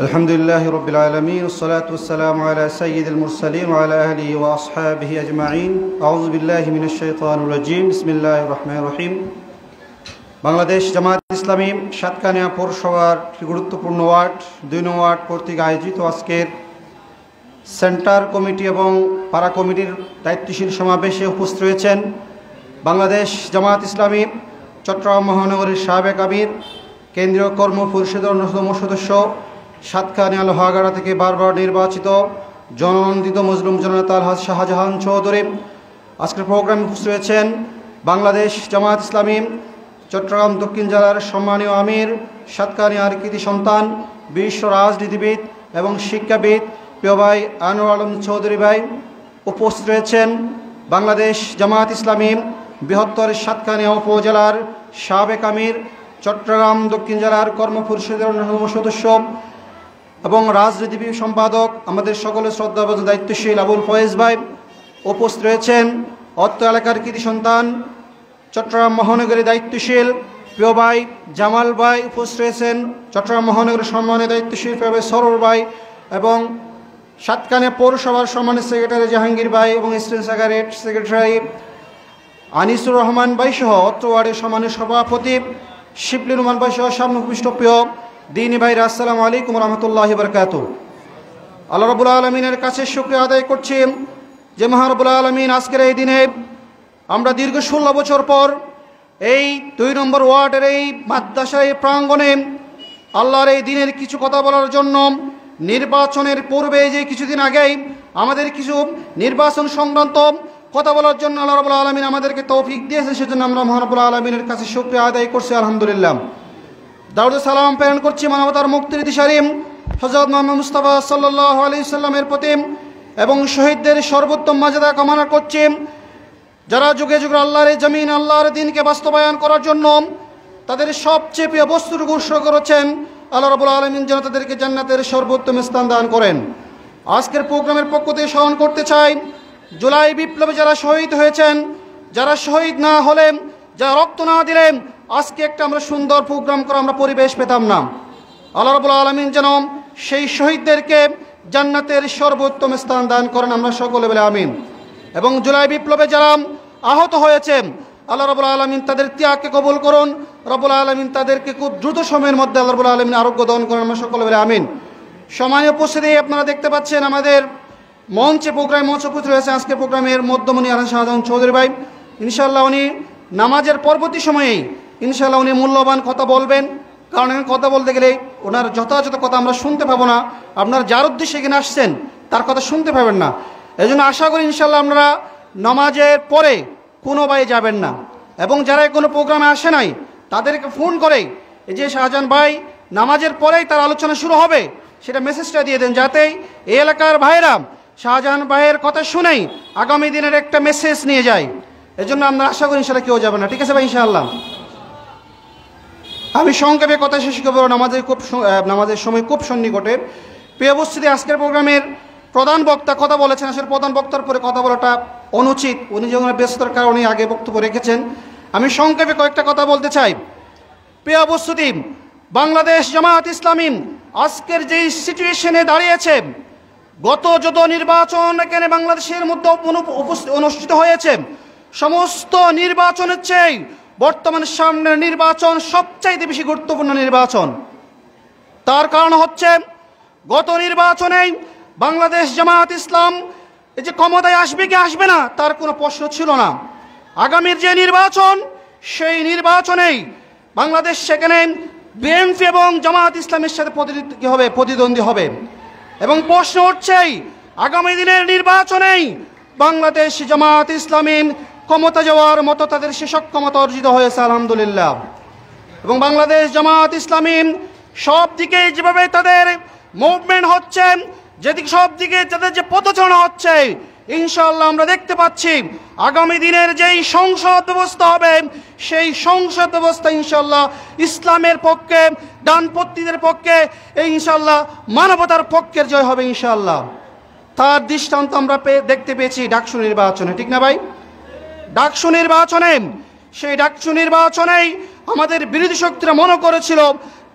الحمدلله رب العالمين والصلاة والسلام على سيد المرسلين وعلى أهله وأصحابه أجمعين أعوذ بالله من الشيطان الرجيم بسم الله الرحمن الرحيم বাংলাদেশ জামাত ইসলামী সাতকানিয়া পৌরসভার গুরুত্বপূর্ণ ওয়ার্ড 2 নং ওয়ার্ড কর্তৃক আয়োজিত আজকের সেন্টার কমিটি এবং পাড়া কমিটির দায়িত্বশীল সমাবেশে উপস্থিত রয়েছেন বাংলাদেশ জামাত ইসলামী চট্টগ্রাম মহানগরীর সাবেক আমির, কেন্দ্রীয় কর্ম পরিষদের অন্যতম সদস্য, সাতকানিয়া লোহাগড়া থেকে বারবার নির্বাচিত জননন্দিত মজলুম জননেতা আলহাজ শাহজাহান চৌধুরী। আজকের প্রোগ্রামে উপস্থিত রয়েছেন বাংলাদেশ জামাত ইসলামী চট্টগ্রাম দক্ষিণ জেলার সম্মানীয় আমির, সাতকানিয়ার কৃতি সন্তান, বিশ্ব রাজনীতিবিদ এবং শিক্ষাবিদ প্রিয় ভাই আনোয়ার আলম চৌধুরী ভাই। উপস্থিত রয়েছেন বাংলাদেশ জামাত ইসলামী বৃহত্তর সাতকানিয়া উপজেলার সাবেক আমির, চট্টগ্রাম দক্ষিণ জেলার কর্ম পরিষদের অন্যতম সদস্য এবং রাজনীতিবিদ সম্পাদক, আমাদের সকলের শ্রদ্ধাভাজন দায়িত্বশীল আবুল ফয়েজ ভাই। উপস্থিত রয়েছেন অত্র এলাকার কৃতি সন্তান চট্টগ্রাম মহানগরের দায়িত্বশীল প্রিয় ভাই জামাল ভাই উপস্থিত রয়েছেন, চট্টগ্রাম মহানগরের সম্মানিত দায়িত্বশীল প্রিয় ভাই সরোর ভাই এবং সাতকানিয়া পৌরসভার সম্মানিত সেক্রেটারি জাহাঙ্গীর ভাই এবং স্টেট সেক্রেটারি আনিসুর রহমান ভাই সহ অত্র ওয়ার্ডের সম্মানিত সভাপতি শিবলি রহমান ভাই সহ সামনে উপবিষ্ট প্রিয় দিনী ভাইরা, আসসালামু আলাইকুম রহমতুল্লাহি বারকাতুহু। আল্লাহ রাব্বুল আলামিনের কাছে শুকরিয়া আদায় করছি যে মহান রব্বুল আলামিন আজকের এই দিনে আমরা দীর্ঘ 16 বছর পর এই 2 নম্বর ওয়ার্ডের এই মাদ্রাসার এই প্রাঙ্গণে আল্লাহর এই দিনের কিছু কথা বলার জন্য, নির্বাচনের পূর্বে যে কিছুদিন আগেই আমাদের কিছু নির্বাচন সংক্রান্ত কথা বলার জন্য আল্লাহ রাব্বুল আলামিন আমাদেরকে তৌফিক দিয়েছেন, সেজন্য আমরা মহান রব্বুল আলামিনের কাছে শুকরিয়া আদায় করছি আলহামদুলিল্লাহ। দারুদ সালাম প্রেরণ করছি মানবতার মুক্তির দিশারি হযরত মুহাম্মদ মুস্তাফা সাল্লাল্লাহু আলাইহি সাল্লামের প্রতি এবং শহীদদের সর্বোত্তম মর্যাদা কামনা করছি, যারা যুগে যুগে আল্লাহর এই জমিন আল্লাহর দ্বীনকে বাস্তবায়ন করার জন্য তাদের সবচেয়ে প্রিয় বস্তুটুকু উৎসর্গ করেছেন। আল্লাহ রাব্বুল আলামিন যেন তাদেরকে জান্নাতের সর্বোত্তম স্থান দান করেন। আজকের প্রোগ্রামের পক্ষ থেকে স্মরণ করতে চাই জুলাই বিপ্লবে যারা শহীদ হয়েছেন, যারা শহীদ না হলেন, যারা রক্ত না দিলেন, আজকে একটা আমরা সুন্দর প্রোগ্রাম করে আমরা পরিবেশ পেতাম না। আল্লাহ রাব্বুল আলামিন যেন সেই শহীদদেরকে জান্নাতের সর্বোত্তম স্থান দান করেন, আমরা সকলে বলে আমিন। এবং জুলাই বিপ্লবে যারা আহত হয়েছেন, আল্লাহ রাব্বুল আলামিন তাদের ত্যাগকে কবুল করুন, রাব্বুল আলামিন তাদেরকে খুব দ্রুত সময়ের মধ্যে আল্লাহ রাব্বুল আলামিন আরোগ্য দান করেন, আমরা সকলে বলে আমিন। সম্মানীয় উপস্থিতি, আপনারা দেখতে পাচ্ছেন আমাদের মঞ্চে মঞ্চ উপস্থিত রয়েছে আজকের প্রোগ্রামের মধ্যমণি আলহাজ শাহজাহান চৌধুরী ভাই। ইনশাআল্লাহ উনি নামাজের পরবর্তী সময়েই ইনশাআল্লাহ উনি মূল্যবান কথা বলবেন, কারণ কথা বলতে গেলে ওনার যথাযথ কথা আমরা শুনতে পাবো না, আপনারা যার উদ্দেশ্যে এখানে আসছেন তার কথা শুনতে পাবেন না। এই জন্য আশা করি ইনশাআল্লাহ আপনারা নামাজের পরে কোনো ভাই যাবেন না, এবং যারা কোনো প্রোগ্রামে আসে নাই তাদেরকে ফোন করে এই যে শাহজাহান ভাই নামাজের পরেই তার আলোচনা শুরু হবে সেটা মেসেজটা দিয়ে দেন, যাতে এই এলাকার ভাইরা শাহজাহান ভাইয়ের কথা শুনেই আগামী দিনের একটা মেসেজ নিয়ে যায়। এজন্য আমরা আশা করি ইনশাআল্লাহ কেউ যাবে না, ঠিক আছে ভাই ইনশাআল্লাহ। আমি সংক্ষেপে কথা শেষ করবো, নামাজের সময় খুব সন্নিকটে। প্রিয় উপস্থিতি, আজকের প্রোগ্রামের প্রধান বক্তা কথা বলেছেন, আসলে প্রধান বক্তার পরে কথা বলাটা অনুচিত, উনি যখন ব্যস্ততার কারণে আগে বক্তব্য রেখেছেন। আমি সংক্ষেপে কয়েকটা কথা বলতে চাই। প্রিয় উপস্থিতি, বাংলাদেশ জামাত ইসলামী আজকের যেই সিচুয়েশনে দাঁড়িয়েছে, গত যত নির্বাচন এখানে বাংলাদেশের মধ্যে অনুষ্ঠিত হয়েছে, সমস্ত নির্বাচনের চেয়ে বর্তমান সামনের নির্বাচন সবচাইতে বেশি গুরুত্বপূর্ণ নির্বাচন। তার কারণ হচ্ছে গত নির্বাচনে বাংলাদেশ জামাত ইসলাম এই যে ক্ষমতায় আসবে কি আসবে না তার কোনো প্রশ্ন ছিল না। আগামীর যে নির্বাচন, সেই নির্বাচনেই বাংলাদেশ সেখানে বিএনপি এবং জামাত ইসলামের সাথে প্রতিদ্বন্দ্বী হবে, এবং প্রশ্ন উঠছেই আগামী দিনের নির্বাচনেই বাংলাদেশ জামাত ইসলামী ক্ষমতা যাওয়ার মতো তাদের সে সক্ষমতা অর্জিত হয়েছে আলহামদুলিল্লাহ। এবং বাংলাদেশ জামাত ইসলামী সব দিকে যেভাবে তাদের মুভমেন্ট হচ্ছে, যেদিকে সব দিকে তাদের যে পদচারণা হচ্ছে, ইনশাআল্লাহ আমরা দেখতে পাচ্ছি আগামী দিনের যেই সংসদ ব্যবস্থা হবে, সেই সংসদ ব্যবস্থা ইনশাআল্লাহ ইসলামের পক্ষে, ডানপন্থীদের পক্ষে, এই ইনশাআল্লাহ মানবতার পক্ষের জয় হবে ইনশাআল্লাহ। তার দৃষ্টান্ত আমরা দেখতে পেয়েছি ডাকসু নির্বাচনে, ঠিক না ভাই? ডাকসু নির্বাচনে, সেই ডাকসু নির্বাচনেই আমাদের বিরোধী শক্তিরা মনে করেছিল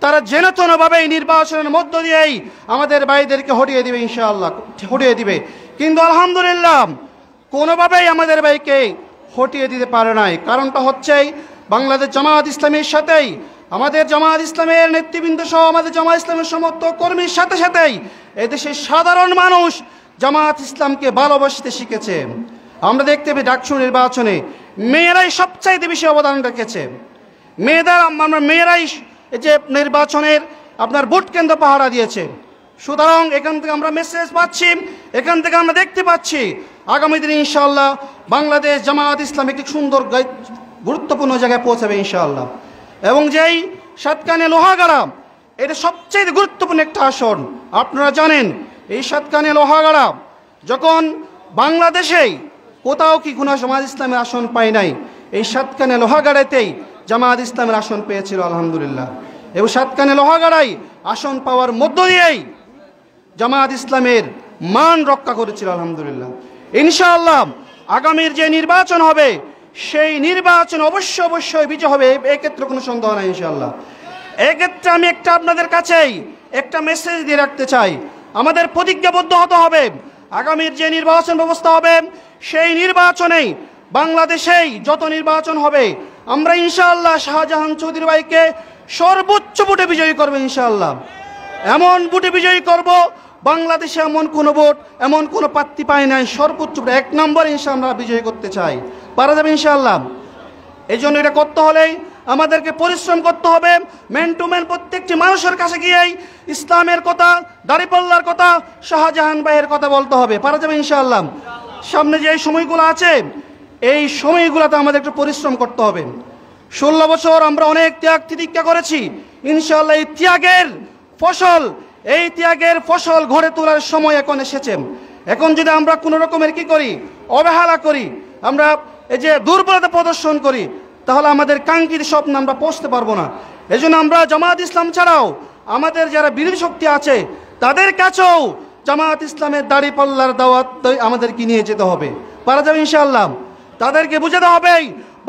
তারা জেনেতনভাবে এই নির্বাচনের মধ্য দিয়েই আমাদের ভাইদেরকে হটিয়ে দিবে, ইনশাআল্লাহ হটিয়ে দিবে। কিন্তু আলহামদুলিল্লাহ কোনোভাবেই আমাদের ভাইকে হটিয়ে দিতে পারে নাই। কারণটা হচ্ছে বাংলাদেশ জামাত ইসলামের সাথেই, আমাদের জামাত ইসলামের নেতৃবৃন্দ সহ আমাদের জামাত ইসলামের সমস্ত কর্মীর সাথে সাথেই এদেশের সাধারণ মানুষ জামাত ইসলামকে ভালোবাসতে শিখেছে। আমরা দেখতে পাই ডাকসু নির্বাচনে মেয়েরাই সবচাইতে বেশি অবদান রেখেছে। মেয়েরাই এই যে নির্বাচনের আপনার ভোট কেন্দ্র পাহারা দিয়েছে। সুতরাং এখান থেকে আমরা মেসেজ পাচ্ছি, এখান থেকে আমরা দেখতে পাচ্ছি আগামী দিনে ইনশাআল্লাহ বাংলাদেশ জামাত ইসলাম একটি সুন্দর গুরুত্বপূর্ণ জায়গায় পৌঁছাবে ইনশাআল্লাহ। এবং যেই সাতকানিয়া লোহাগাড়া, এটা সবচেয়ে গুরুত্বপূর্ণ একটা আসন। আপনারা জানেন এই সাতকানিয়া লোহাগাড়া যখন বাংলাদেশেই কোথাও কি কোনো জামাত ইসলামের আসন পায় নাই, এই সাতকানিয়া লোহাগাড়াতেই জামাত ইসলামের আসন পেয়েছিল আলহামদুলিল্লাহ। এবং সাতকানিয়া লোহাগাড়াই আসন পাওয়ার মধ্য দিয়েই জামাত ইসলামের মান রক্ষা করেছিল আলহামদুলিল্লাহ। ইনশাআল্লাহ আগামীর যে নির্বাচন হবে সেই নির্বাচন অবশ্যই বিজয় হবে, এক্ষেত্রে কোনো সন্দেহ নাই ইনশাআল্লাহ। এক্ষেত্রে আমি আপনাদের কাছেই একটা মেসেজ দিয়ে রাখতে চাই, আমাদের প্রতিজ্ঞাবদ্ধ হতে হবে আগামীর যে নির্বাচন ব্যবস্থা হবে সেই নির্বাচনেই বাংলাদেশেই যত নির্বাচন হবে আমরা ইনশাআল্লাহ শাহজাহান চৌধুরী ভাইকে সর্বোচ্চ ভোটে বিজয়ী করবো ইনশাআল্লাহ। এমন ভোটে বিজয়ী করব বাংলাদেশে এমন কোনো ভোট এমন কোনো প্রার্থী পায় নাই, সর্বোচ্চ 1 নম্বর ইনশাআল্লাহ আমরা বিজয়ী করতে চাই, পারা যাবে ইনশাআল্লাহ। এই জন্য এটা করতে হলেই আমাদেরকে পরিশ্রম করতে হবে, ম্যান টু ম্যান প্রত্যেকটি মানুষের কাছে গিয়েই ইসলামের কথা, দাড়িপাল্লার কথা, শাহজাহান ভাইয়ের কথা বলতে হবে, পারা যাবে ইনশাআল্লাহ। সামনে যে সময়গুলো আছে এই সময়গুলোতে আমাদের একটু পরিশ্রম করতে হবে। 16 বছর আমরা অনেক ত্যাগ তিতিক্ষা করেছি, ইনশাআল্লাহ এই ত্যাগের ফসল ঘরে তোলার সময় এখন এসেছে। এখন যদি আমরা কোনো রকমের কি করি, অবহেলা করি, আমরা এই যে দুর্বলতা প্রদর্শন করি, তাহলে আমাদের কাঙ্ক্ষিত স্বপ্ন আমরা পৌঁছতে পারবো না। এই জন্য আমরা জামাত ইসলাম ছাড়াও আমাদের যারা বিরোধী শক্তি আছে তাদের কাছেও জামাত ইসলামের দাড়িপাল্লার দাওয়াত আমাদেরকে নিয়ে যেতে হবে, পারা যাবে ইনশাআল্লাহ। তাদেরকে বুঝাতে হবে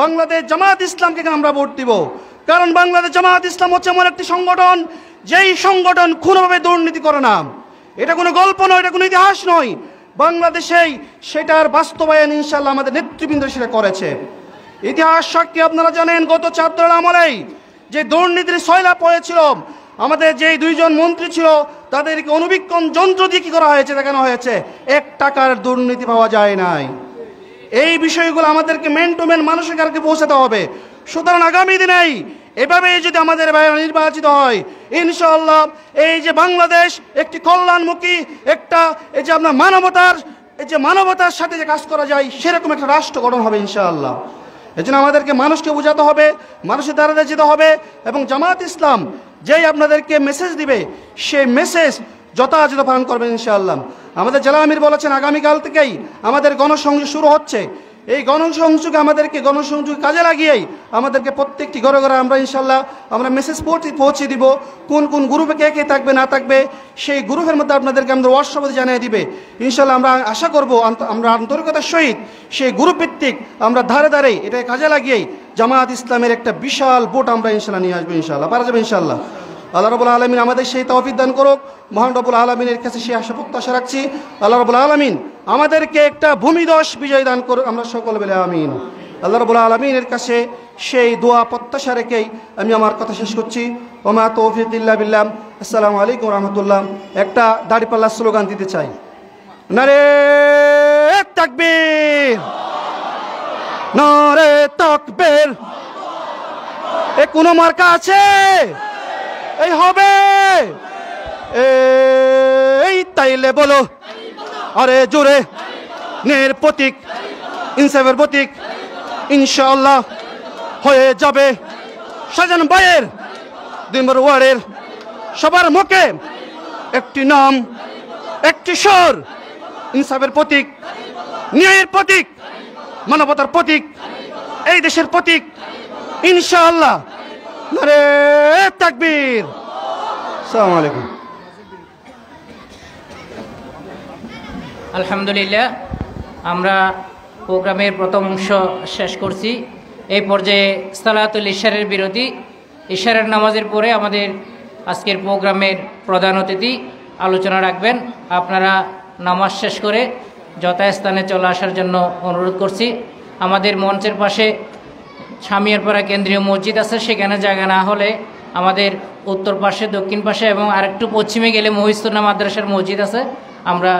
বাংলাদেশ জামাত ইসলামকে আমরা ভোট দিব, কারণ বাংলাদেশ জামাত ইসলাম হচ্ছে এমন একটি সংগঠন যেই সংগঠন কোনোভাবে দুর্নীতি করে না। এটা কোনো গল্প নয়, এটা কোনো ইতিহাস নয়, বাংলাদেশেই সেটার বাস্তবায়ন ইনশাআল্লাহ আমাদের নেতৃবৃন্দ সেটা করেছে। ইতিহাস সাক্ষী আপনারা জানেন, গত 4 দলের আমলেই যে দুর্নীতির সয়লাব হয়েছিল, আমাদের যে 2 জন মন্ত্রী ছিল তাদেরকে অনুবীক্ষণ যন্ত্র দিয়ে কি করা হয়েছে দেখানো হয়েছে, 1 টাকার দুর্নীতি পাওয়া যায় নাই। এই বিষয়গুলো আমাদেরকে ম্যান টু ম্যান মানুষের কাছে পৌঁছাতে হবে। সুতরাং আগামী দিনেই এভাবে যদি আমাদের ভাইয়েরা নির্বাচিত হয় ইনশাআল্লাহ এই যে বাংলাদেশ একটি কল্যাণমুখী একটা এই যে আপনার মানবতার সাথে যে কাজ করা যায় সেরকম একটা রাষ্ট্র গঠন হবে ইনশাআল্লাহ। এই জন্য আমাদেরকে মানুষকে বোঝাতে হবে, মানুষের দ্বারা যেতে হবে, এবং জামাত ইসলাম যেই আপনাদেরকে মেসেজ দিবে সেই মেসেজ যথাযথ পালন করবেন ইনশাআল্লাহ। আমাদের জেলা আমির বলেছেন আগামীকাল থেকেই আমাদের গণসংযোগ শুরু হচ্ছে, এই গণসংযোগে আমাদেরকে গণসংযোগ কাজে লাগিয়েই আমাদেরকে প্রত্যেকটি ঘরে ঘরে আমরা ইনশাআল্লাহ আমরা মেসেজ পৌঁছে দিব, কোন কোন গ্রুপে কে কে থাকবে না থাকবে সেই গ্রুপের মধ্যে আপনাদেরকে আমরা হোয়াটসঅ্যাপে জানিয়ে দিবে ইনশাআল্লাহ। আমরা আশা করব আমরা আন্তরিকতার সহিত সেই গ্রুপ ভিত্তিক আমরা ধারে ধারে এটা কাজে লাগিয়েই জামাত ইসলামের একটা বিশাল ভোট আমরা ইনশাআল্লাহ নিয়ে আসবো ইনশাআল্লাহ, পারা যাবে ইনশাআল্লাহ। আল্লাহ রাব্বুল আলামিন আমাদের সেই তৌফিক দান করুক, মহান রব্বুল আলামিনের কাছে সেই আশা প্রত্যাশা রাখছি। আল্লাহ রাব্বুল আলামিন আমাদেরকে একটা ভূমিধস বিজয় দান করুক, আমরা সকলে বলে আমিন। আল্লাহ রাব্বুল আলামিনের কাছে সেই দোয়া প্রত্যাশা রেখেই আমি আমার কথা শেষ করছি। ওমা তৌফিক ইল্লা বিল্লাহ। আসসালামু আলাইকুম রাহমাতুল্লাহ। একটা দাড়িপাল্লা স্লোগান দিতে চাই, নারে তাকবীর, নারে তাকবীর। এ কোন মার্কা আছে? এই হবে এই তাইলে বলো আরে জোরে, ন্যায়ের প্রতীক, ইনসাফের প্রতীক ইনশাআল্লাহ হয়ে যাবে শাহজাহান ভাইয়ের 2 নম্বর ওয়ার্ডের সবার মুখে একটি নাম, একটি স্বর, ইনসাফের প্রতীক, ন্যায়ের প্রতীক, মানবতার প্রতীক, এই দেশের প্রতীক ইনশাআল্লাহ। নারে তাকবীর। আসসালামু আলাইকুম। আলহামদুলিল্লাহ, আমরা প্রোগ্রামের প্রথম অংশ শেষ করছি। এই পর্যায়ে সালাতুল ইশারের বিরতি, ইশারের নামাজের পরে আমাদের আজকের প্রোগ্রামের প্রধান অতিথি আলোচনা রাখবেন। আপনারা নামাজ শেষ করে যথাস্থানে চলে আসার জন্য অনুরোধ করছি। আমাদের মঞ্চের পাশে সামিয়ারপাড়া কেন্দ্রীয় মসজিদ আছে, সেখানে জায়গা না হলে আমাদের উত্তর পাশে, দক্ষিণ পাশে এবং আরেকটু পশ্চিমে গেলে মহিস্তুন্না মাদ্রাসার মসজিদ আছে। আমরা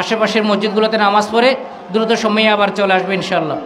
আশেপাশের মসজিদগুলোতে নামাজ পড়ে দ্রুত সময়ে আবার চলে আসবে ইনশাআল্লাহ।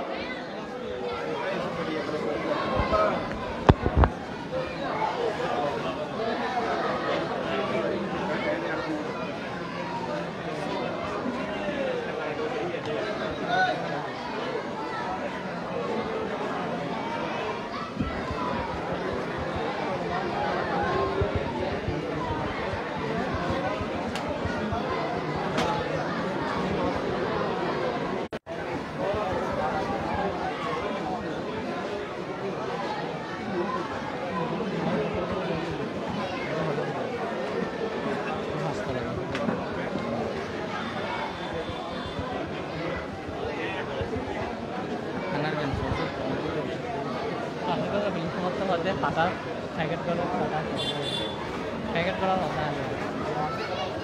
করতে পারতে পাতা প্যাকেট করার কথা